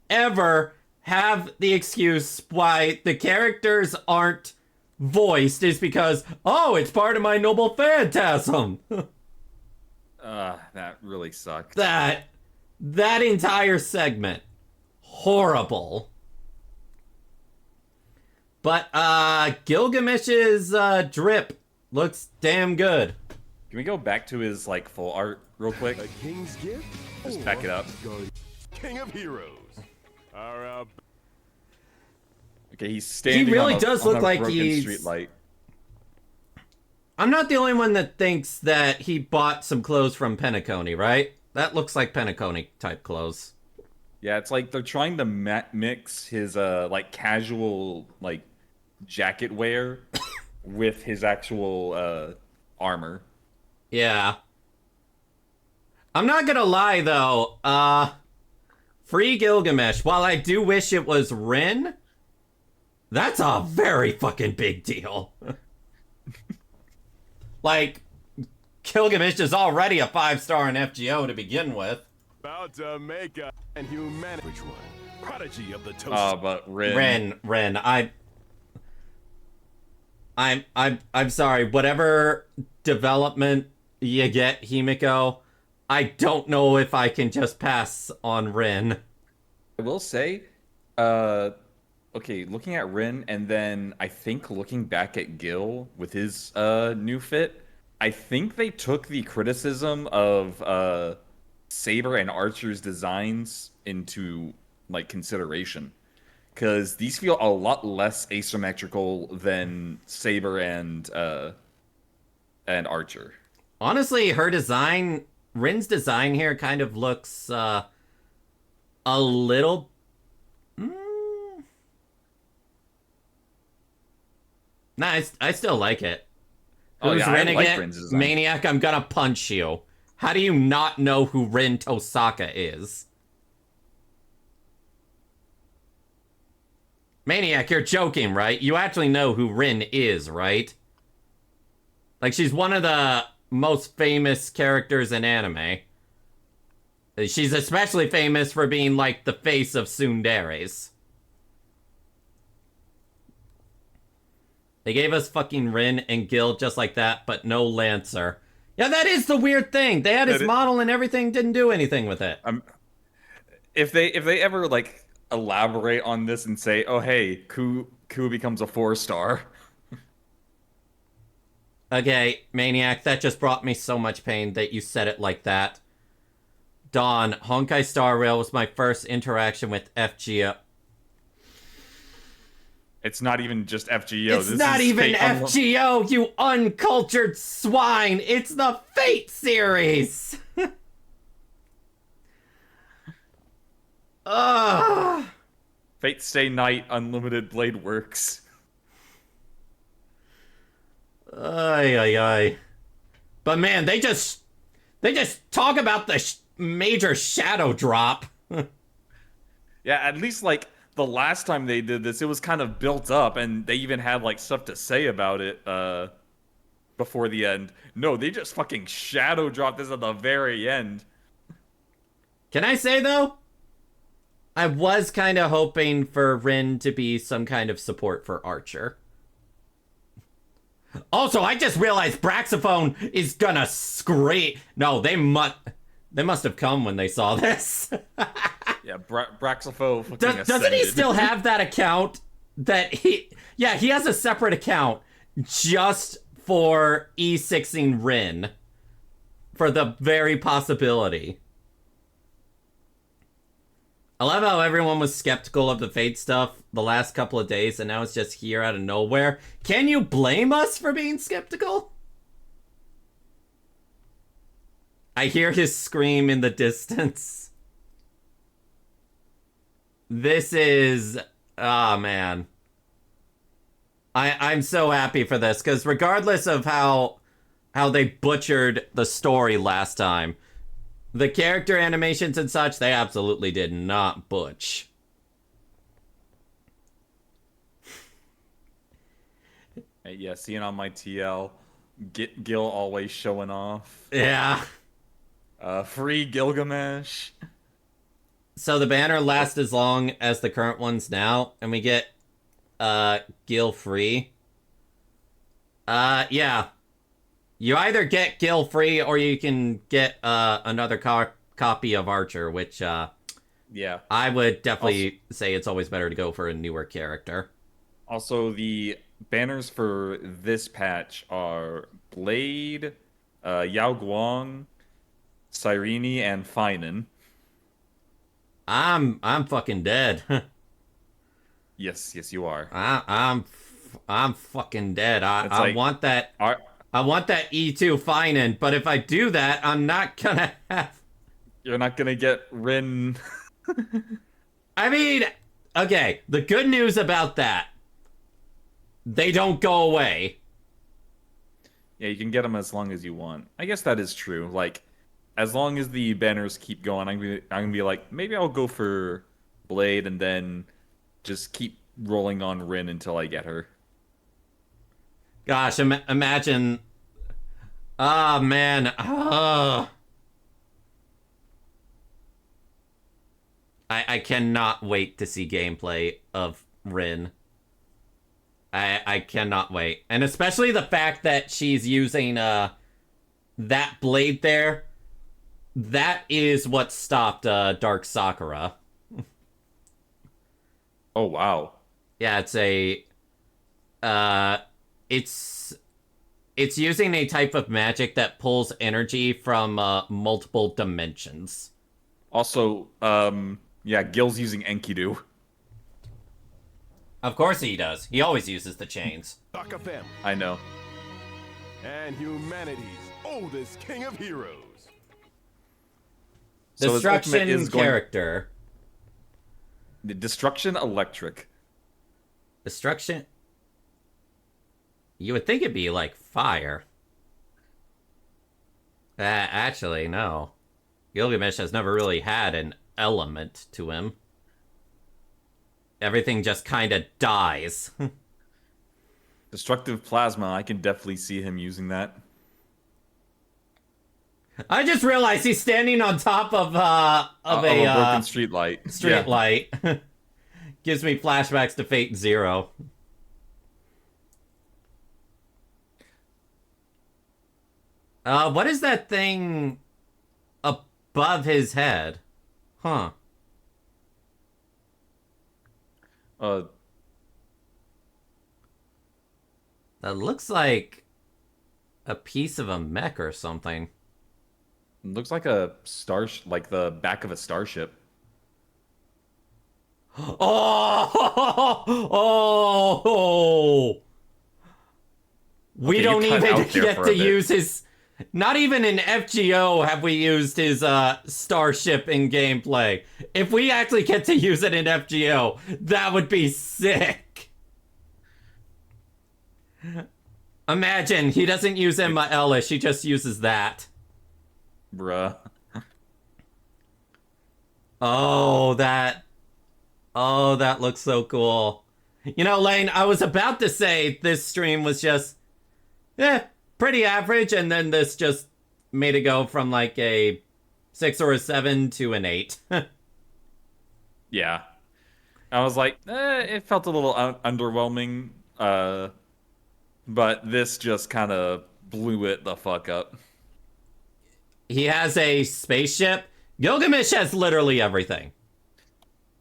ever have the excuse why the characters aren't voiced is because, oh, it's part of my noble phantasm. That really sucked. That entire segment, horrible. But Gilgamesh's drip looks damn good. Can we go back to his like full art real quick? A king's gift? Just back it up. King of heroes. Okay, he's standing. He really on a, does on look a like broken he's. street light. I'm not the only one that thinks that he bought some clothes from Penacony, right? That looks like Penacony type clothes. Yeah, it's like they're trying to mix his like casual like jacket wear with his actual armor. Yeah. I'm not gonna lie though, Free Gilgamesh, while I do wish it was RIN, that's a very fucking big deal. Like, Gilgamesh is already a 5-star in FGO to begin with. About to make a and humanity one. Prodigy of the toast. But RIN. RIN. I'm sorry. Whatever development you get, Himiko, I don't know if I can just pass on RIN. I will say, okay, looking at RIN and then I think looking back at Gil with his new fit, I think they took the criticism of Saber and Archer's designs into like consideration, because these feel a lot less asymmetrical than Saber and Archer. Honestly, her design, RIN's design here kind of looks a little. Nah, I still like it. Oh, Who's yeah, Rin I like again? Rin's design. Maniac, I'm gonna punch you. How do you not know who Rin Tosaka is? Maniac, you're joking, right? You actually know who Rin is, right? Like, she's one of the most famous characters in anime. She's especially famous for being, like, the face of tsunderes. They gave us fucking Rin and Gil just like that, but no Lancer. Yeah, that is the weird thing. They had his model and everything, didn't do anything with it. If they ever like elaborate on this and say, "Oh hey, Ku becomes a 4-star." Okay, Maniac, that just brought me so much pain that you said it like that. Dawn, Honkai Star Rail was my first interaction with FGO. It's not even just FGO. It's not even FGO, you uncultured swine! It's the Fate series! Ugh. Fate Stay Night Unlimited Blade Works. Ay. But man, they just talk about the major shadow drop. Yeah, at least like the last time they did this, it was kind of built up, and they even had like stuff to say about it before the end. No, they just fucking shadow dropped this at the very end. Can I say though? I was kind of hoping for Rin to be some kind of support for Archer. Also, I just realized Braxophone is gonna scream. No, they must have come when they saw this. Yeah, Braxophone fucking Doesn't he still have that account that he... Yeah, he has a separate account just for E6ing Rin. For the very possibility. I love how everyone was skeptical of the Fate stuff the last couple of days, and now it's just here out of nowhere. Can you blame us for being skeptical? I hear his scream in the distance. This is... oh, man. I'm so happy for this, because regardless of how they butchered the story last time, the character animations and such, they absolutely did not butch. Hey, yeah, seeing on my TL, Gil always showing off. Yeah. Free Gilgamesh. So the banner lasts as long as the current ones now, and we get Gil free. Yeah. You either get Gil free, or you can get another copy of Archer, which yeah, I would definitely say it's always better to go for a newer character. Also, the banners for this patch are Blade, Yao Guang, Cyrene, and Finan. I'm fucking dead. Yes, you are. I'm fucking dead. I want that. I want that E2 Finan, but if I do that, I'm not gonna have... You're not gonna get Rin. I mean, okay, the good news about that, they don't go away. Yeah, you can get them as long as you want. I guess that is true. Like, as long as the banners keep going, I'm gonna be like, maybe I'll go for Blade and then just keep rolling on Rin until I get her. Gosh, imagine... ah, man. I cannot wait to see gameplay of Rin. I cannot wait. And especially the fact that she's using that blade there. That is what stopped Dark Sakura. Oh, wow. Yeah, it's a... It's using a type of magic that pulls energy from multiple dimensions. Also, yeah, Gil's using Enkidu. Of course he does. He always uses the chains. I know. And humanity's oldest king of heroes. Destruction character. The Destruction Electric. Destruction... You would think it'd be like fire. Actually, no. Gilgamesh has never really had an element to him. Everything just kind of dies. Destructive Plasma, I can definitely see him using that. I just realized he's standing on top of a broken street light. Street light. Gives me flashbacks to Fate Zero. What is that thing above his head? Huh. That looks like a piece of a mech or something. Looks like a like the back of a starship. Oh! We Okay, don't even get to bit. use his... Not even in FGO have we used his starship in gameplay. If we actually get to use it in FGO, that would be sick. Imagine, he doesn't use Emma Ellis, he just uses that. Bruh. Oh, that looks so cool. You know, Lane, I was about to say this stream was just... pretty average, and then this just made it go from like a 6 or a 7 to an 8. Yeah. I was like, it felt a little underwhelming, but this just kind of blew it the fuck up. He has a spaceship. Gilgamesh has literally everything.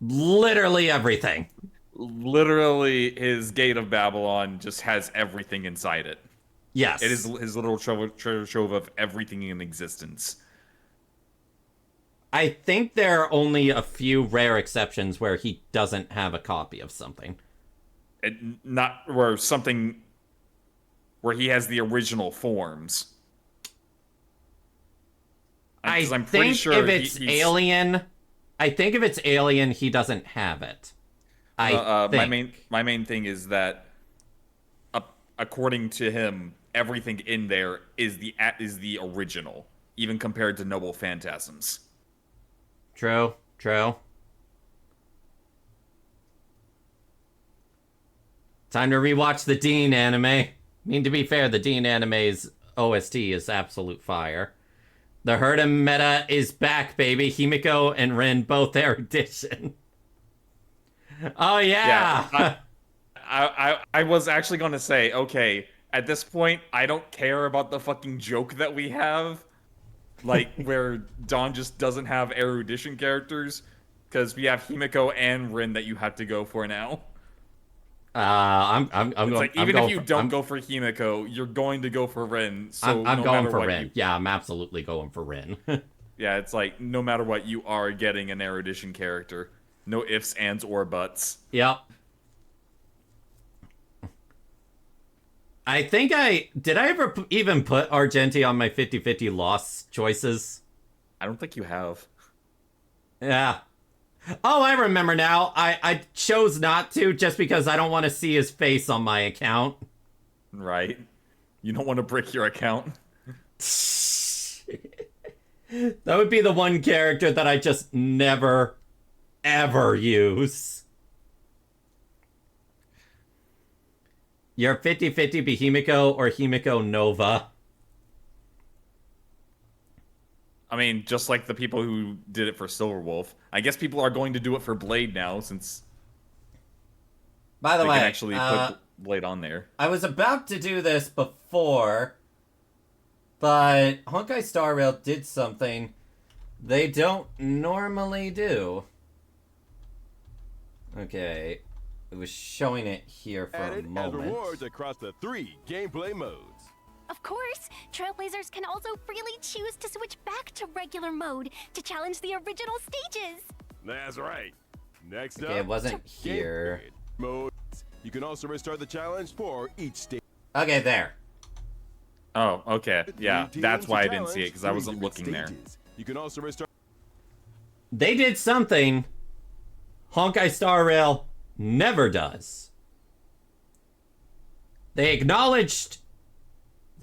Literally everything. Literally, his Gate of Babylon just has everything inside it. Yes. It is his little treasure trove of everything in existence. I think there are only a few rare exceptions where he doesn't have a copy of something. Not where something where he has the original forms. I I'm think pretty sure if it's Alien, I think if it's Alien, he doesn't have it. My main thing is that, according to him, everything in there is the original, even compared to Noble Phantasms. True. Time to rewatch the Dean anime. I mean, to be fair, the Dean anime's OST is absolute fire. The Herda meta is back, baby. Himiko and Rin both erudition. Oh, yeah. I was actually going to say, okay, at this point, I don't care about the fucking joke that we have. Like, where Dawn just doesn't have erudition characters. Because we have Himiko and Rin that you have to go for now. I'm it's going, like, even if you don't go for Himiko, you're going to go for Rin. So I'm no going matter for what Rin. Yeah, I'm absolutely going for Rin. Yeah, it's like, no matter what, you are getting an erudition character. No ifs, ands, or buts. Yep. I think did I ever even put Argenti on my 50-50 loss choices? I don't think you have. Yeah. Oh, I remember now. I chose not to just because I don't want to see his face on my account. Right. You don't want to brick your account. That would be the one character that I just never, ever use. You're 50-50 be Himiko or Himiko Nova. I mean, just like the people who did it for Silverwolf. I guess people are going to do it for Blade now, since By the they way, can actually put Blade on there. I was about to do this before, but Honkai Star Rail did something they don't normally do. Okay, it was showing it here for a moment. And rewards across the 3 gameplay modes. Of course, Trailblazers can also freely choose to switch back to regular mode to challenge the original stages. That's right. Next Okay, up, it wasn't here. Modes. You can also restart the challenge for each stage. Okay, there. Oh, okay. Yeah, 3 that's teams why I to didn't see it, challenge, because I 3 wasn't different looking there. stages. You can also restart. They did something Honkai Star Rail never does. They acknowledged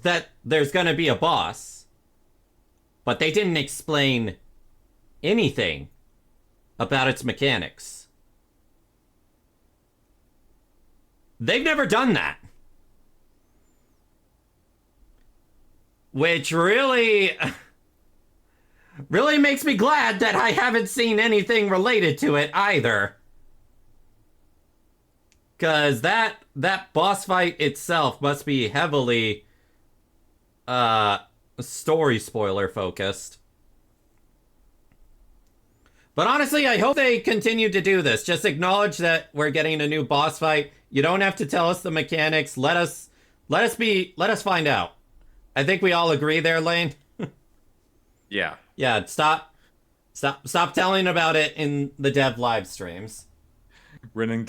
that there's gonna be a boss, but they didn't explain anything about its mechanics. They've never done that. Which really makes me glad that I haven't seen anything related to it either. Cause that boss fight itself must be heavily story spoiler focused. But honestly, I hope they continue to do this. Just acknowledge that we're getting a new boss fight. You don't have to tell us the mechanics. Let us find out. I think we all agree there, Lane. Yeah. Yeah, stop telling about it in the dev live streams. Rin and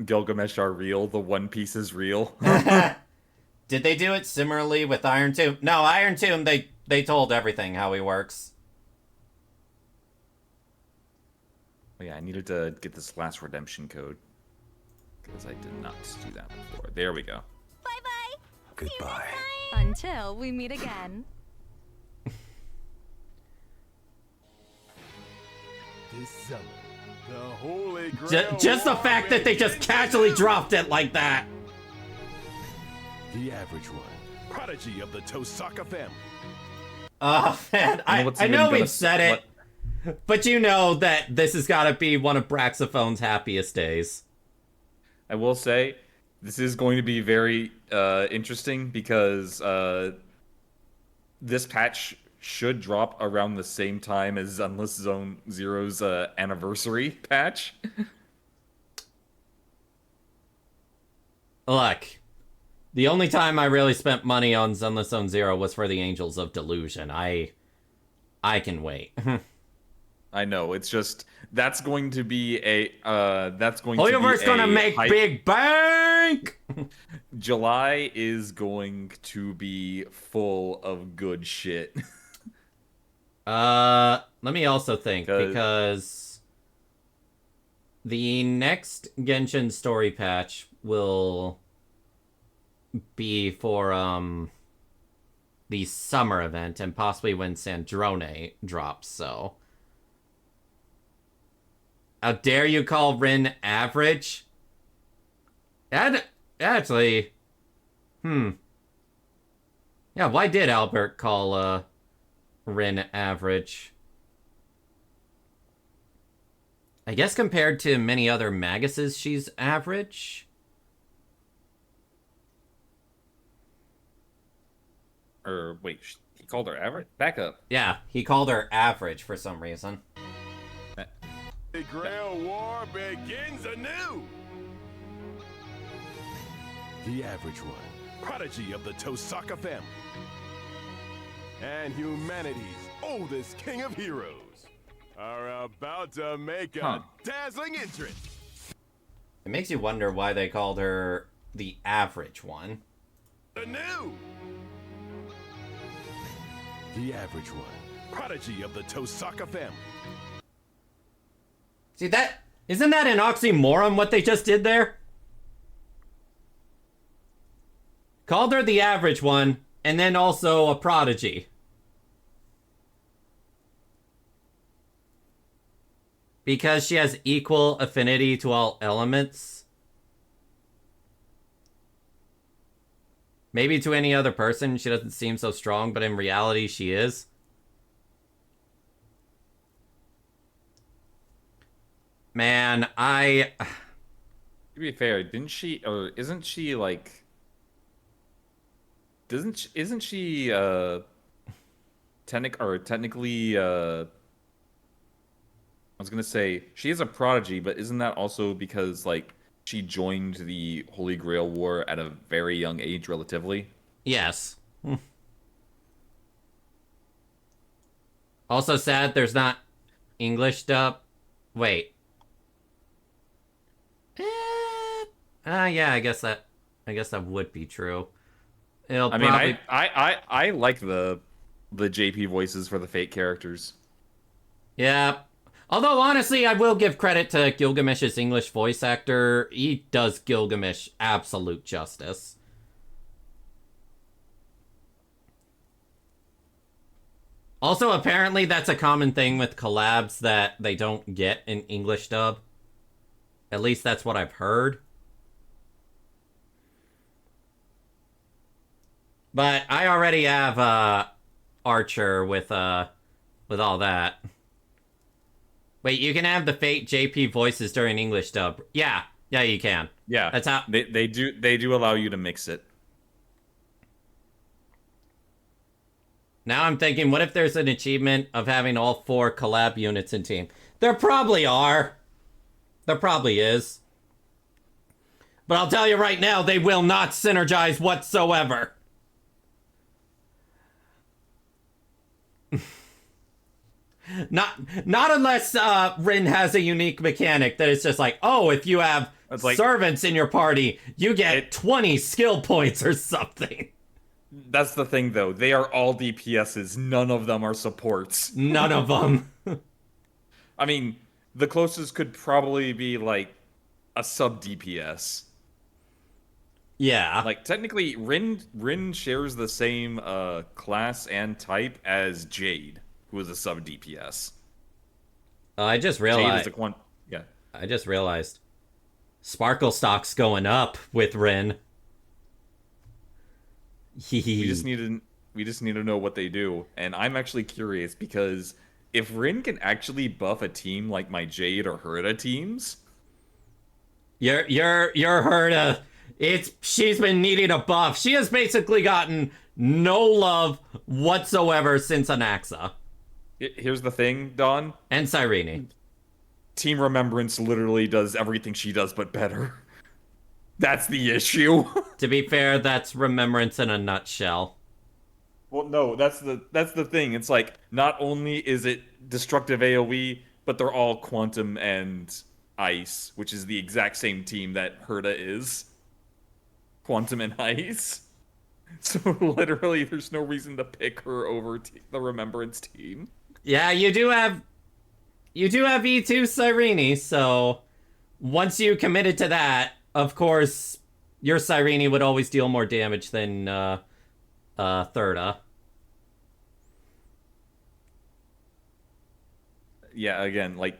Gilgamesh are real. The One Piece is real. Did they do it similarly with Iron Tomb? No, Iron Tomb, they told everything how he works. Oh, yeah, I needed to get this last redemption code. Because I did not do that before. There we go. Bye-bye. Goodbye. Until we meet again. This summer, the Holy Grail. Just the fact that they just casually dropped it like that. The average one. Prodigy of the Tosaka family. Oh, man. I know we've said it, but you know that this has got to be one of Braxophone's happiest days. I will say, this is going to be very interesting because this patch should drop around the same time as Endless Zone Zero's anniversary patch. Look, The only time I really spent money on Zenless Zone Zero was for the Angels of Delusion. I can wait. I know, it's just that's going to be a Hoyoverse gonna make big bank. July is going to be full of good shit. Let me also think, because the next Genshin story patch will be for the summer event and possibly when Sandrone drops, so how dare you call Rin average? Actually, yeah, why did Albert call Rin average? I guess compared to many other Maguses, she's average. Or wait, he called her average? Back up. Yeah, he called her average for some reason. The Grail War begins anew! The average one, prodigy of the Tosaka family, and humanity's oldest king of heroes, are about to make a dazzling entrance. It makes you wonder why they called her the average one. Anew! The average one, prodigy of the Tosaka family. See, isn't that an oxymoron what they just did there? Called her the average one, and then also a prodigy. Because she has equal affinity to all elements. Maybe to any other person, she doesn't seem so strong, but in reality, she is. Man, To be fair, didn't she, or isn't she like... Isn't she, technically, I was gonna say, she is a prodigy, but isn't that also because, like, she joined the Holy Grail War at a very young age, relatively? Yes. Also sad there's not English dub. Wait. Yeah, I guess that would be true. I mean, I like the JP voices for the fake characters. Yeah. Although, honestly, I will give credit to Gilgamesh's English voice actor. He does Gilgamesh absolute justice. Also, apparently, that's a common thing with collabs that they don't get in English dub. At least that's what I've heard. But I already have Archer with all that. Wait, you can have the fake JP voices during English dub. Yeah, you can. Yeah, that's how they do allow you to mix it. Now I'm thinking, what if there's an achievement of having all 4 collab units in team? There probably are. There probably is. But I'll tell you right now, they will not synergize whatsoever. Not unless Rin has a unique mechanic that is just like, oh, if you have servants in your party, you get 20 skill points or something. That's the thing, though. They are all DPSs. None of them are supports. None of them. I mean, the closest could probably be, like, a sub-DPS. Yeah. Like, technically, Rin shares the same class and type as Jade, who is a sub-DPS. I just realized... Jade is yeah. I just realized. Sparkle stock's going up with Rin. We just need to know what they do, and I'm actually curious because if Rin can actually buff a team like my Jade or Herta teams, your Herta, she's been needing a buff. She has basically gotten no love whatsoever since Anaxa. Here's the thing, Dawn and Cyrene. Team Remembrance literally does everything she does, but better. That's the issue. To be fair, that's Remembrance in a nutshell. Well, no, that's the thing. It's like, not only is it destructive AoE, but they're all Quantum and Ice, which is the exact same team that Herda is. Quantum and Ice. So literally, there's no reason to pick her over the Remembrance team. Yeah, you do have E2 Cyrene, so once you committed to that, of course, your Cyrene would always deal more damage than Thirda. Yeah, again, like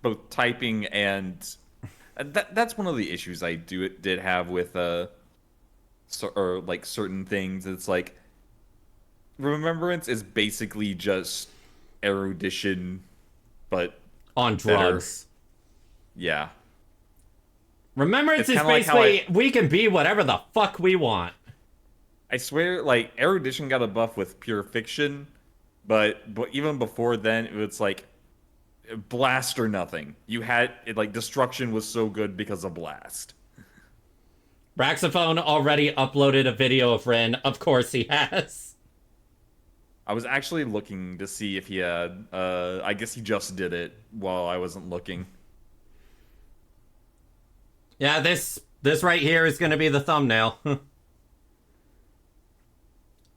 both typing and that's one of the issues I did have with like certain things. It's like Remembrance is basically just erudition, but on drugs. Better. Yeah. Remembrance is basically we can be whatever the fuck we want. I swear, like, erudition got a buff with pure fiction, but even before then, it was like blast or nothing. You had it, like, destruction was so good because of blast. Braxophone already uploaded a video of Rin. Of course he has. I was actually looking to see if he had. I guess he just did it while I wasn't looking. Yeah, this right here is gonna be the thumbnail.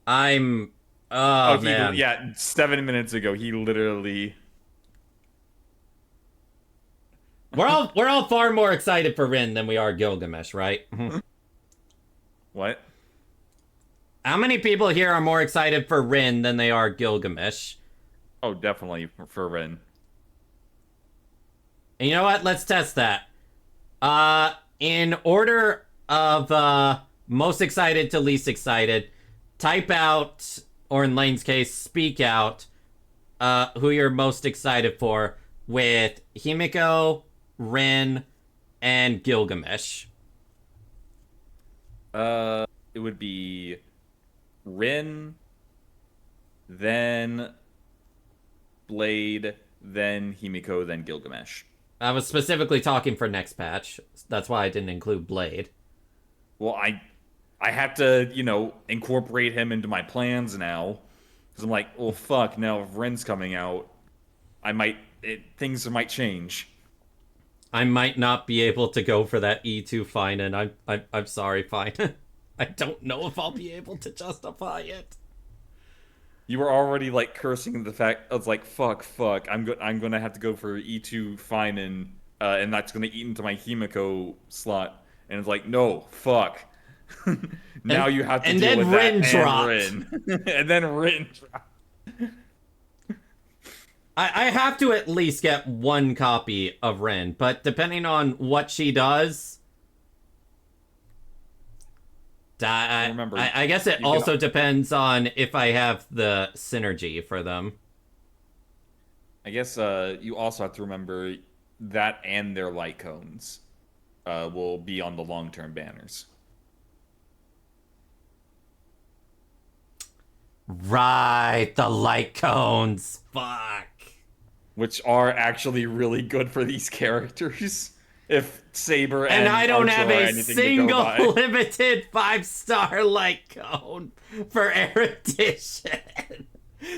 I'm. Oh man. Yeah, 7 minutes ago, he literally. We're all far more excited for Rin than we are Gilgamesh, right? What? How many people here are more excited for Rin than they are Gilgamesh? Oh, definitely for Rin. And you know what? Let's test that. In order of most excited to least excited, type out, or in Lane's case, speak out, who you're most excited for with Himiko, Rin, and Gilgamesh. It would be Rin, then Blade, then Himiko, then Gilgamesh. I was specifically talking for next patch. That's why I didn't include Blade. Well, I have to, incorporate him into my plans now. Because I'm like, well, fuck, now if Rin's coming out, things might change. I might not be able to go for that E2 fine, and I'm sorry, fine. I don't know if I'll be able to justify it. You were already like cursing the fact I was like, fuck. I'm gonna have to go for E2 fine and that's gonna eat into my Himiko slot. And it's like, no, fuck. Now you have to deal with Rin that dropped. and Rin. And then Rin dropped. I have to at least get one copy of Rin, but depending on what she does, I guess it also depends on if I have the synergy for them. I guess you also have to remember that and their light cones will be on the long-term banners. Right, the light cones. Fuck. Which are actually really good for these characters. If Saber and I don't Archer have are a anything to single go by. limited 5-star light cone for Erudition.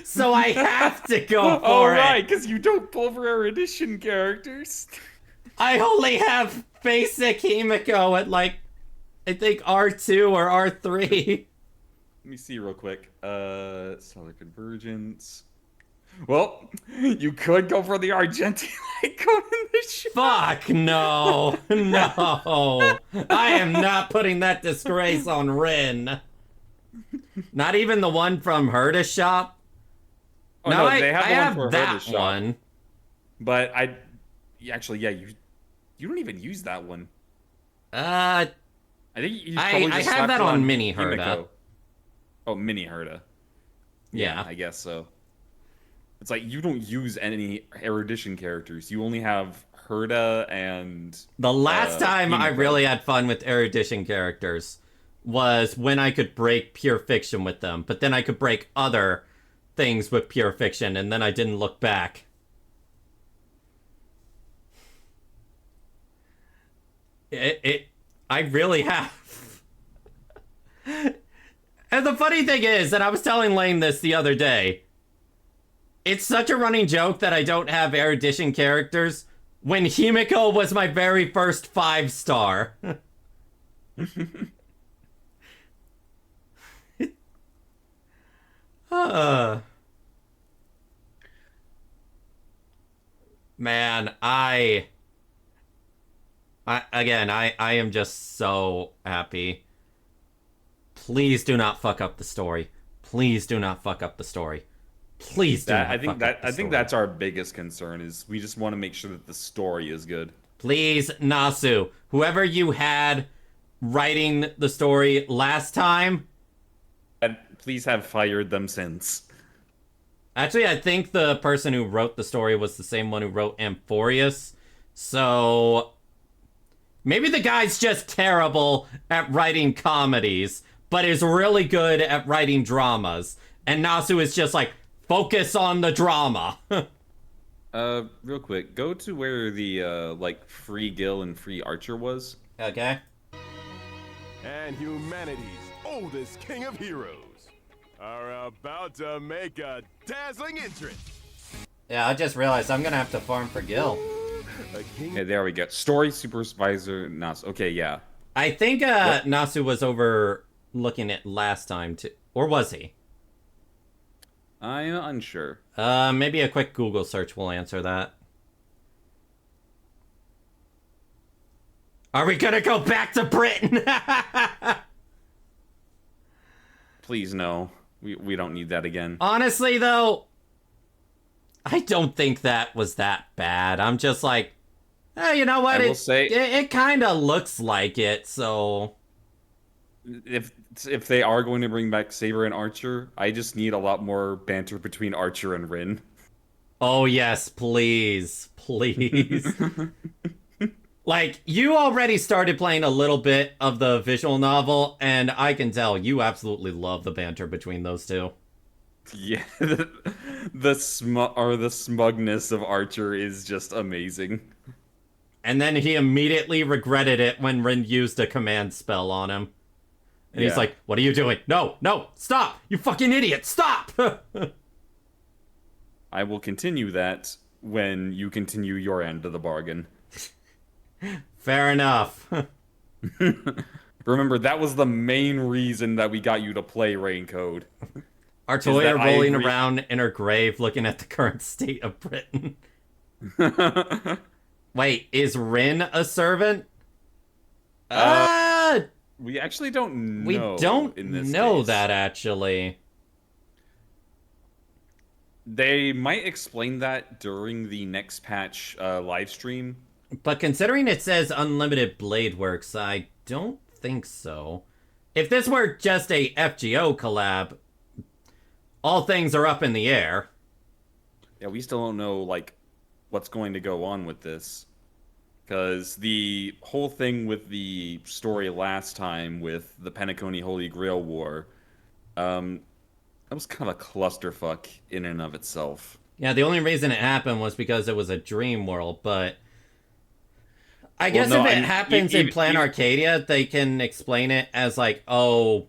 So I have to go for it. Right, because you don't pull for Erudition characters. I only have basic Himiko at I think R2 or R3. Let me see real quick. Stellar Convergence. Well, you could go for the Argentine light cone in this shop. Fuck no. No. I am not putting that disgrace on Rin. Not even the one from Herda's shop. Oh, no, they have I the one have for that Herda's shop. one. But you don't even use that one. I think you probably just have that slapped it on Mini Herda. Himiko. Oh, Mini Herda. Yeah, I guess so. It's like you don't use any Erudition characters. You only have Herda and the last time I Himiko. really had fun with Erudition characters was when I could break pure fiction with them, but then I could break other things with pure fiction, and then I didn't look back. I really have. And the funny thing is, and I was telling Lane this the other day, it's such a running joke that I don't have Erudition characters when Himiko was my very first 5-star. Man, I am just so happy. Please do not fuck up the story. Please do not fuck up the story. Please do not fuck up the story. I think that's our biggest concern is we just want to make sure that the story is good. Please, Nasu, whoever you had writing the story last time, and please have fired them since. Actually, I think the person who wrote the story was the same one who wrote Amphorius. So maybe the guy's just terrible at writing comedies, but is really good at writing dramas. And Nasu is just like, focus on the drama. Real quick, go to where the, like, free Gil and free Archer was. Okay. And humanity's oldest king of heroes are about to make a dazzling entrance. Yeah, I just realized I'm gonna have to farm for Gil. Okay, there we go. Story supervisor Nasu. Okay, yeah. I think Nasu was over looking at last time too, or was he? I'm unsure. Maybe a quick Google search will answer that. Are we gonna go back to Britain? Please no. We don't need that again. Honestly, though, I don't think that was that bad. I'm just like, you know what? It kind of looks like it, so... If they are going to bring back Saber and Archer, I just need a lot more banter between Archer and Rin. Oh, yes, please. Please. Like, you already started playing a little bit of the visual novel, and I can tell you absolutely love the banter between those two. Yeah, the smugness of Archer is just amazing. And then he immediately regretted it when Rin used a command spell on him. And he's like, what are you doing? No, stop! You fucking idiot, stop! I will continue that when you continue your end of the bargain. Fair enough. Remember, that was the main reason that we got you to play Raincode. Artoya rolling around in her grave looking at the current state of Britain. Wait, is Rin a servant? We actually don't know. We don't in this know case. that, actually. They might explain that during the next patch live stream. But considering it says Unlimited Blade Works, I don't think so. If this were just a FGO collab, all things are up in the air. Yeah, we still don't know, like, what's going to go on with this. Because the whole thing with the story last time with the Penacony Holy Grail War, that was kind of a clusterfuck in and of itself. Yeah, the only reason it happened was because it was a dream world, but... I guess if it happens in Plan Arcadia, they can explain it as like, oh,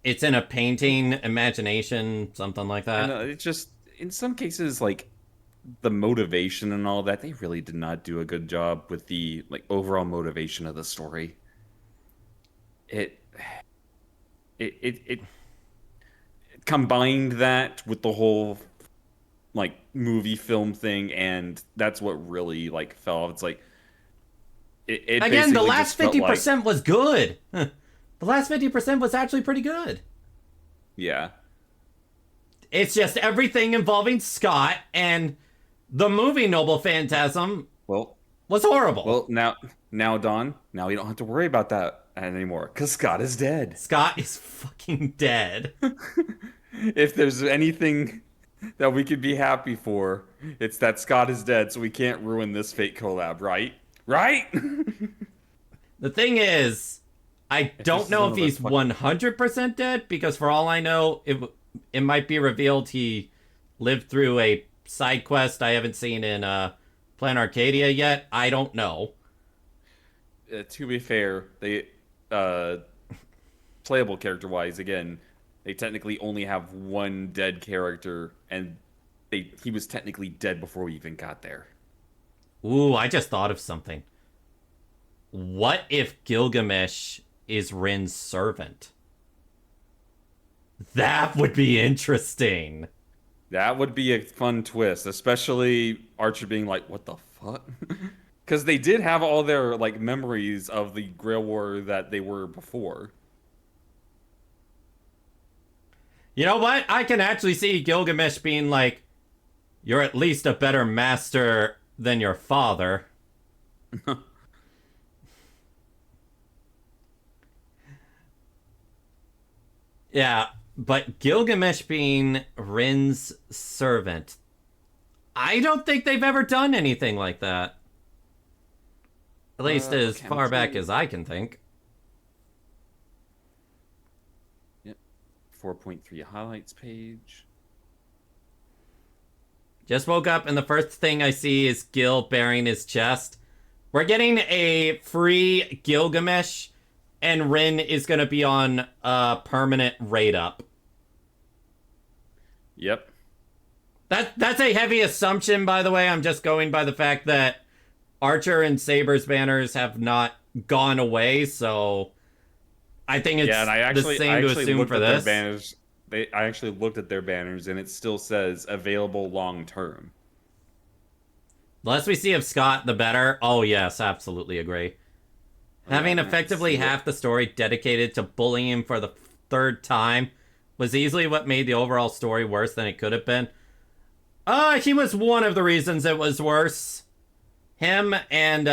it's in a painting, imagination, something like that. It's just, in some cases, like, the motivation and all that, they really did not do a good job with the, like, overall motivation of the story. It combined that with the whole, like, movie film thing, and that's what really, like, fell off. It's like, again, the last 50% was good. The last 50% was actually pretty good. Yeah. It's just everything involving Scott and the movie Noble Phantasm was horrible. Well, now, Don, now you don't have to worry about that anymore, because Scott is dead. Scott is fucking dead. If there's anything that we could be happy for, it's that Scott is dead, so we can't ruin this Fate collab, right? Right? The thing is, I don't know if he's 100% dead, because for all I know, it might be revealed he lived through a side quest I haven't seen in Plan Arcadia yet. I don't know. to be fair, they playable character-wise, again, they technically only have one dead character, and he was technically dead before we even got there. Ooh, I just thought of something. What if Gilgamesh is Rin's servant? That would be interesting. That would be a fun twist, especially Archer being like, "What the fuck?" Because they did have all their like memories of the Grail War that they were before. You know what? I can actually see Gilgamesh being like, "You're at least a better master than your father." Yeah, but Gilgamesh being Rin's servant. I don't think they've ever done anything like that. At least as far back as I can think. Yep. 4.3 highlights page. Just woke up and the first thing I see is Gil bearing his chest. We're getting a free Gilgamesh, and Rin is going to be on a permanent rate up. Yep. That's a heavy assumption, by the way. I'm just going by the fact that Archer and Saber's banners have not gone away, so I think it's the same to assume for this. Banners. I actually looked at their banners, and it still says available long term. The less we see of Scott, the better. Oh, yes, absolutely agree. Having effectively half the story dedicated to bullying him for the third time was easily what made the overall story worse than it could have been. He was one of the reasons it was worse. Him and,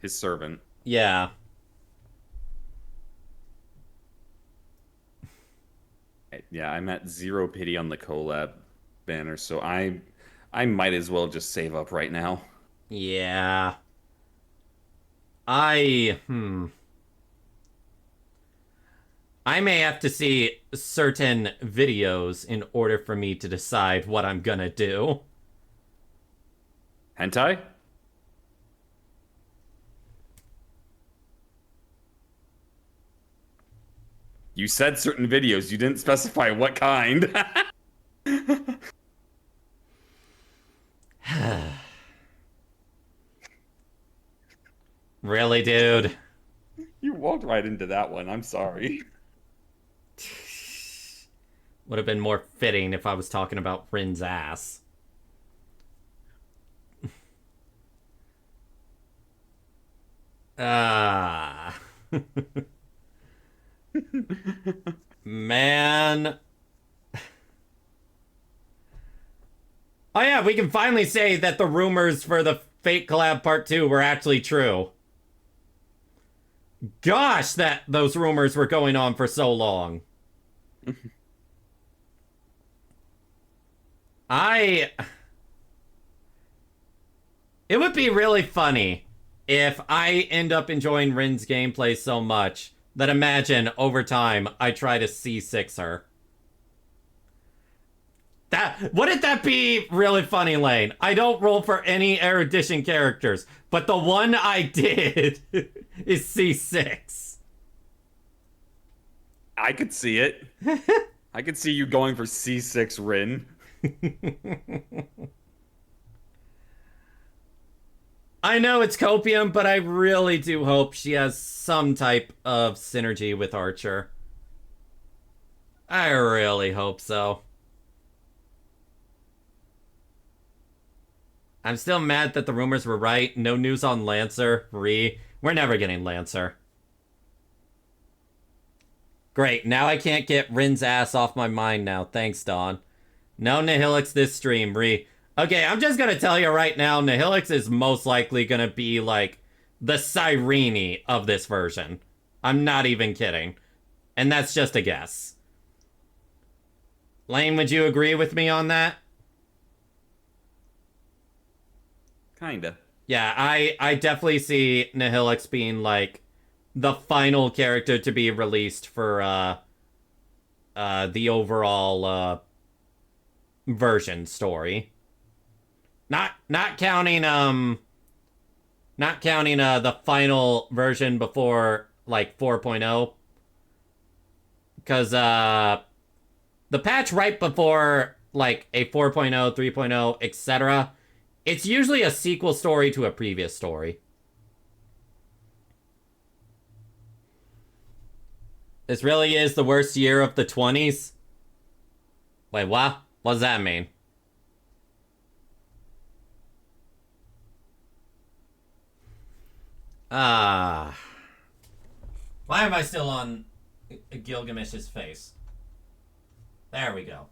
his servant. Yeah. Yeah, I'm at 0 pity on the COLLAB banner, so I might as well just save up right now. Yeah. I may have to see certain videos in order for me to decide what I'm gonna do. Hentai? You said certain videos. You didn't specify what kind. Really, dude? You walked right into that one. I'm sorry. Would have been more fitting if I was talking about Rin's ass. Man. Oh yeah, we can finally say that the rumors for the Fate Collab Part 2 were actually true. Gosh, those rumors were going on for so long. It would be really funny if I end up enjoying Rin's gameplay so much that imagine over time I try to C6 her. Wouldn't that be really funny, Lane? I don't roll for any erudition characters, but the one I did is C6. I could see it. I could see you going for C6 Rin. I know it's copium, but I really do hope she has some type of synergy with Archer. I really hope so. I'm still mad that the rumors were right. No news on Lancer. We're never getting Lancer. Great, now I can't get Rin's ass off my mind now. Thanks, Dawn. No Nihilix this stream, Okay, I'm just gonna tell you right now, Nihilix is most likely gonna be, like, the Cyrene of this version. I'm not even kidding. And that's just a guess. Lane, would you agree with me on that? Kinda. Yeah, I definitely see Nihilix being, like, the final character to be released for, the overall, version story. Not counting, Not counting the final version before, like, 4.0. Because the patch right before, like, a 4.0, 3.0, etc., it's usually a sequel story to a previous story. This really is the worst year of the 20s? Wait, what? What does that mean? Why am I still on Gilgamesh's face? There we go.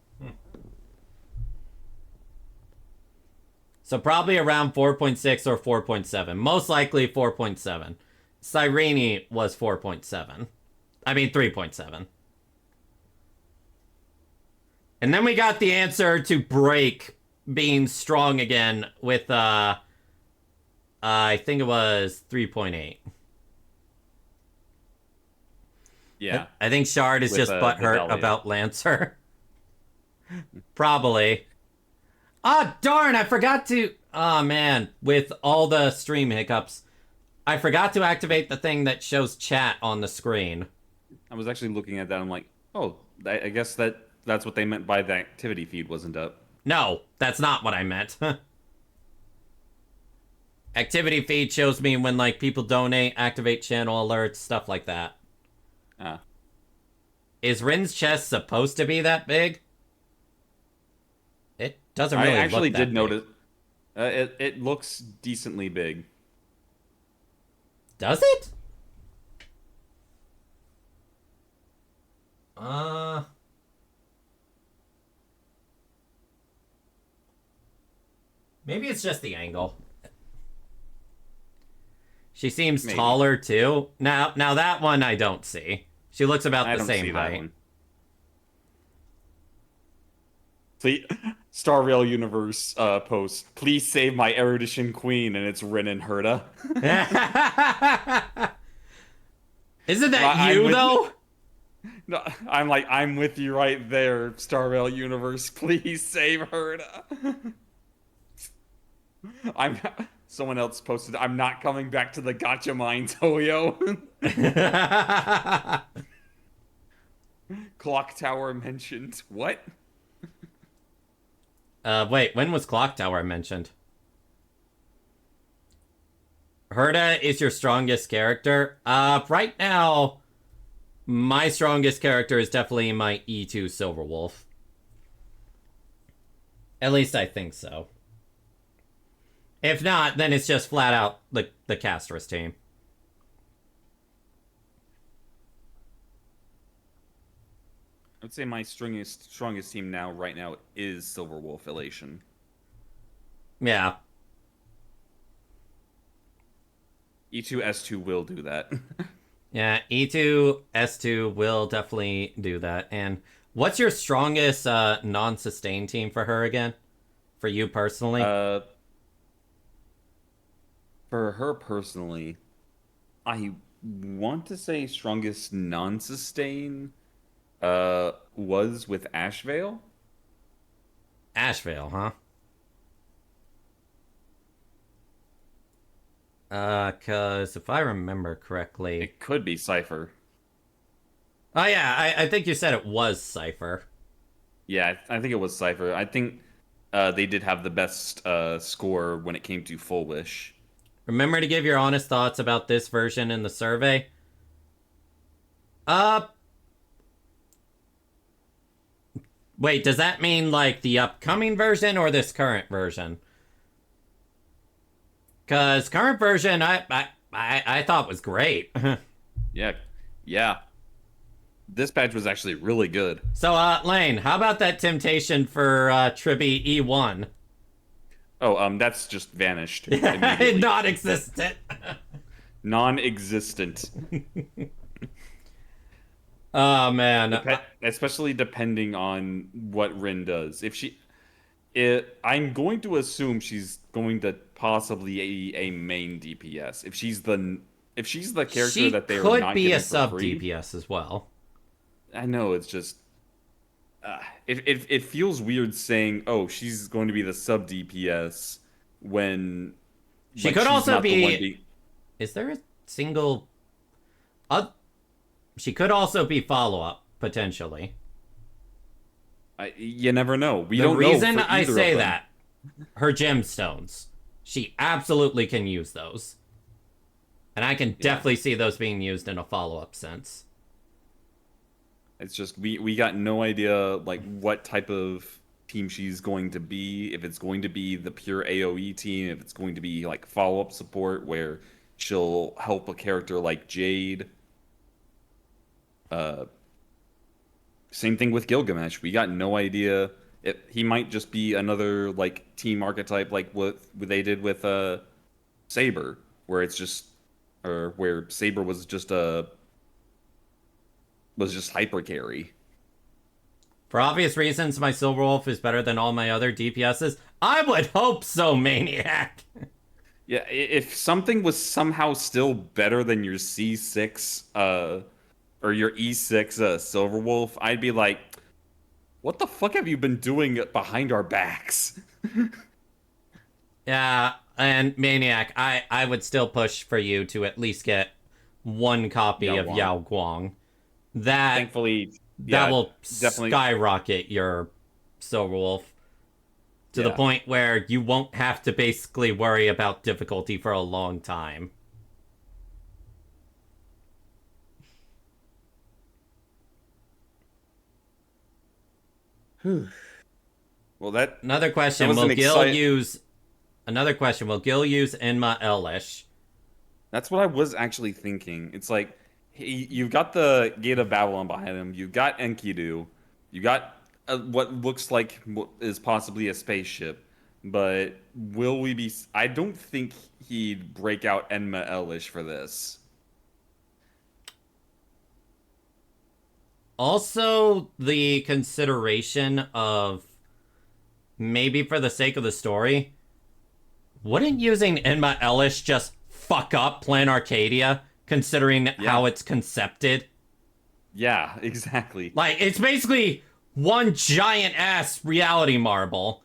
So probably around 4.6 or 4.7. Most likely 4.7. Cyrene was 4.7. I mean 3.7. And then we got the answer to Break being strong again with, I think it was 3.8. Yeah. I think Shard is With, just butthurt about Lancer. Probably. Ah, darn, I forgot to... Oh, man. With all the stream hiccups, I forgot to activate the thing that shows chat on the screen. I was actually looking at that. I'm like, oh, I guess that's what they meant by the activity feed wasn't up. No, that's not what I meant. Activity feed shows me when, like, people donate, activate channel alerts, stuff like that. Ah. Is Rin's chest supposed to be that big? It doesn't really I actually look that did big. notice. It looks decently big. Does it? Maybe it's just the angle. She seems Maybe. taller too. Now that one I don't see. She looks about I the don't same see that height. one. See, Star Rail Universe post. Please save my erudition queen, and it's Rin and Herta. Isn't that you though? No, I'm with you right there, Star Rail Universe. Please save Herta. Someone else posted, I'm not coming back to the gotcha mine, Toyo. Clock Tower mentioned. What? Wait, when was Clock Tower mentioned? Herta is your strongest character? Right now, my strongest character is definitely my E2 Silverwolf. At least I think so. If not, then it's just flat out the Castress team. I'd say my strongest team right now is Silverwolf Elation. Yeah. E2 S2 will do that. Yeah, E2 S2 will definitely do that. And what's your strongest non-sustain team for her again? For you personally? For her personally, I want to say strongest non-sustain was with Ashvale. Ashvale, huh? Cause if I remember correctly... It could be Cypher. Oh yeah, I think you said it was Cypher. Yeah, I think it was Cypher. I think they did have the best score when it came to Full Wish. Remember to give your honest thoughts about this version in the survey. Wait, does that mean, like, the upcoming version or this current version? Because current version, I thought was great. Yeah. This patch was actually really good. So, Lane, how about that temptation for Triby E1? Oh, that's just vanished. Non-existent. Non-existent. Oh, man. Especially depending on what Rin does. I'm going to assume she's going to possibly be a main DPS. If she's the character that they are not She could be a for sub free, DPS as well. I know, it's just it feels weird saying, oh, she's going to be the sub DPS when She like, could she's also not the one be. being- Is there a single? She could also be follow-up potentially. You never know. We The don't know. reason for I either say of them. that, her gemstones, she absolutely can use those, and I can definitely see those being used in a follow-up sense. It's just we got no idea like what type of team she's going to be. If it's going to be the pure AOE team, if it's going to be like follow-up support where she'll help a character like Jade. Same thing with Gilgamesh. We got no idea. He might just be another like team archetype like what they did with Saber, where it's just or where Saber was just hyper carry. For obvious reasons, my Silver Wolf is better than all my other DPSs. I would hope so, Maniac. Yeah, if something was somehow still better than your C6 or your E6 Silverwolf, I'd be like, what the fuck have you been doing behind our backs? Yeah, and Maniac, I would still push for you to at least get one copy of Yao Guang. That thankfully that will definitely skyrocket your Silverwolf to the point where you won't have to basically worry about difficulty for a long time. Well, that another question. Will Gil use Enma Elish? That's what I was actually thinking. It's like you've got the Gate of Babylon behind him. You've got Enkidu. You got what looks like is possibly a spaceship. But will we be? I don't think he'd break out Enma Elish for this. Also, the consideration of maybe for the sake of the story, wouldn't using Enma Elish just fuck up Plan Arcadia, considering how it's concepted? Yeah, exactly. Like, it's basically one giant-ass reality marble.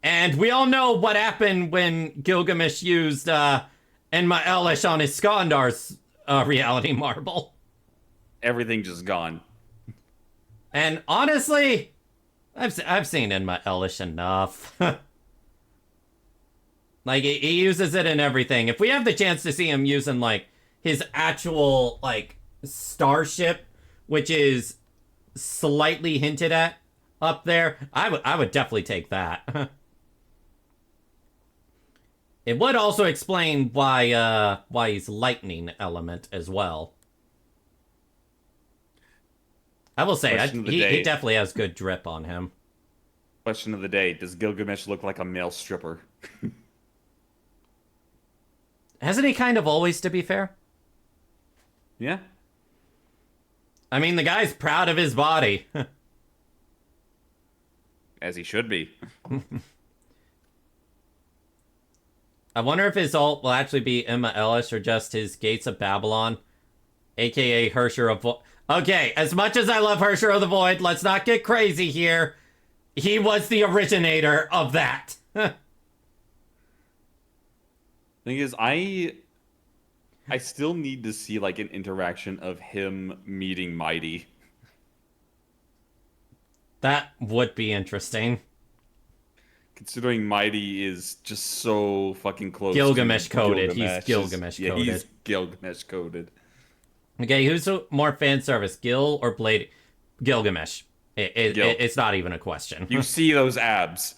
And we all know what happened when Gilgamesh used Enma Elish on his Skandar's reality marble. Everything just gone. And honestly, I've seen Enma Elish enough. Like, he uses it in everything. If we have the chance to see him using, like, his actual, like, starship, which is slightly hinted at up there, I would definitely take that. It would also explain why he's lightning element as well. I will say, he definitely has good drip on him. Question of the day: does Gilgamesh look like a male stripper? Hasn't he kind of always, to be fair? Yeah. I mean, the guy's proud of his body. As he should be. I wonder if his ult will actually be Enma Elish or just his Gates of Babylon, aka Hersher of... Okay, as much as I love Hersher of the Void, let's not get crazy here. He was the originator of that. Thing is, I still need to see like an interaction of him meeting Mighty. That would be interesting. Considering Mighty is just so fucking close. Gilgamesh coded. He's Gilgamesh coded. Yeah, he's Gilgamesh coded. Okay, who's more fan service, Gil or Blade? Gilgamesh. It's not even a question. You see those abs.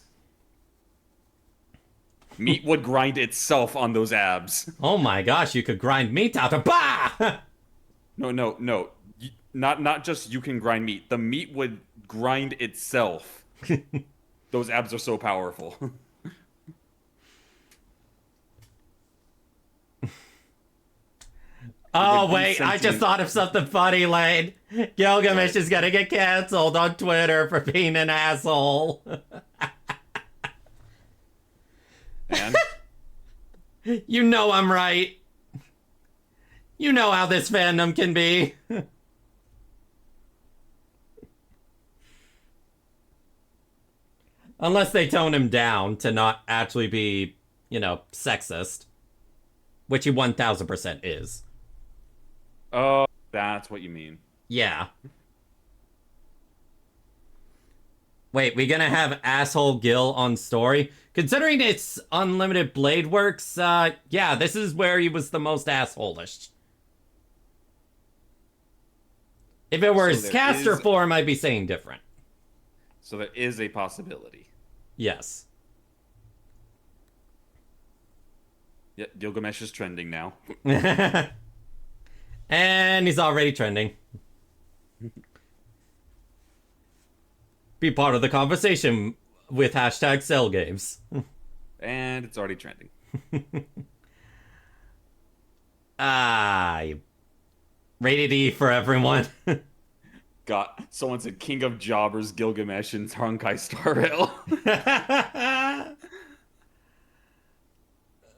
Meat would grind itself on those abs. Oh my gosh, you could grind meat out of... Bah! No. Not just you can grind meat. The meat would grind itself. Those abs are so powerful. Oh, wait, I just thought of something funny, Lane. Gilgamesh is gonna get canceled on Twitter for being an asshole. And? You know I'm right. You know how this fandom can be. Unless they tone him down to not actually be, you know, sexist. which he 1000% is. Oh, that's what you mean. Yeah. Wait, we gonna have asshole Gil on story? Considering it's unlimited blade works, yeah, this is where he was the most assholish. If it were his caster form, I'd be saying different. So there is a possibility. Yes. Yeah, Gilgamesh is trending now. And he's already trending. Be part of the conversation with hashtag #sellgames. And it's already trending. Rated E for everyone. Someone said King of Jobbers Gilgamesh in Honkai Star Rail.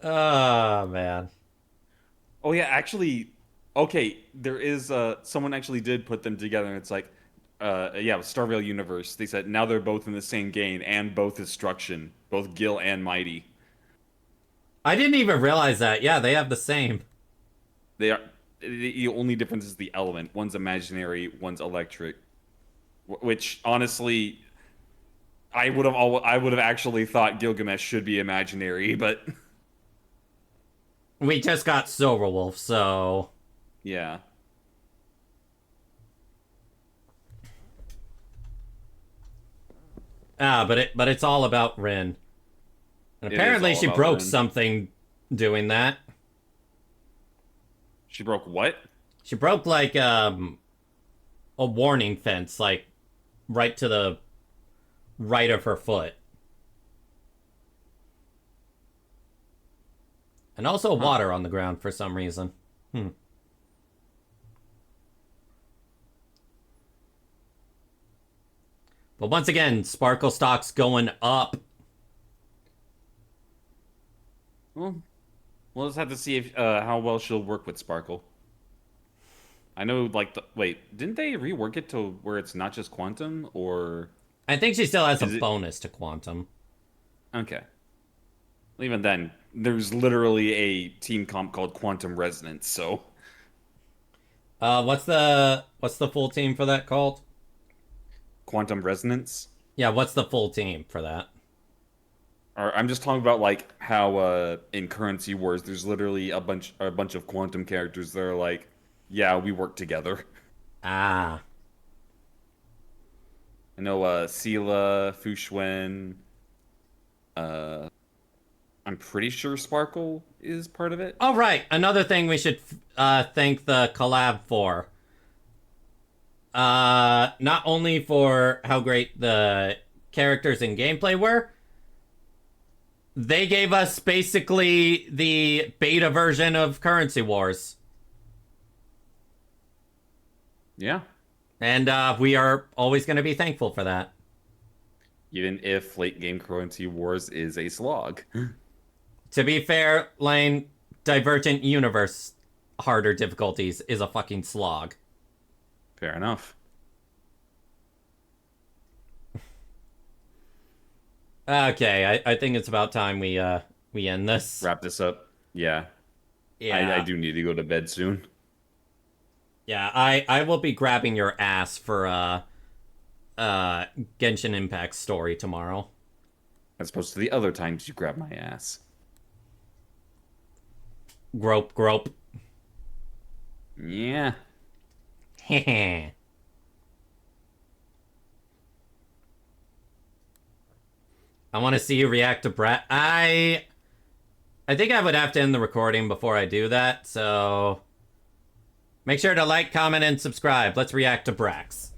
Oh, man. Oh, yeah, actually, okay, there is, someone actually did put them together, and it's like, yeah, Star Rail Universe. They said now they're both in the same game, and both Destruction. Both Gil and Mighty. I didn't even realize that. Yeah, they have the same. They are. The only difference is the element. One's imaginary, one's electric. Which, honestly, I would have actually thought Gilgamesh should be imaginary, but we just got Silverwolf, so yeah. But it's all about Rin. And apparently she broke something doing that. She broke what? She broke, like, a warning fence, like, right to the right of her foot. And also water on the ground for some reason. But once again, Sparkle stock's going up. Well, we'll just have to see if how well she'll work with Sparkle. I know, like, wait, didn't they rework it to where it's not just Quantum, or? I think she still has a bonus to Quantum. Okay. Even then, there's literally a team comp called Quantum Resonance, so. What's the full team for that called? Quantum Resonance? Yeah, what's the full team for that? I'm just talking about, like, how in Currency Wars there's literally a bunch of Quantum characters that are like, yeah, we work together. Ah. I know Sela, Fushuen, I'm pretty sure Sparkle is part of it. Oh, right. Another thing we should thank the collab for. Not only for how great the characters and gameplay were, they gave us basically the beta version of Currency Wars. Yeah. And we are always going to be thankful for that. Even if late game Currency Wars is a slog. To be fair, Lane, Divergent Universe harder difficulties is a fucking slog. Fair enough. Okay, I think it's about time we end this. Wrap this up. Yeah. Yeah. I do need to go to bed soon. Yeah, I will be grabbing your ass for Genshin Impact story tomorrow. As opposed to the other times you grab my ass. Grope, grope. Yeah. Heh. I want to see you react to Brat. I think I would have to end the recording before I do that, so make sure to like, comment, and subscribe. Let's react to Brax.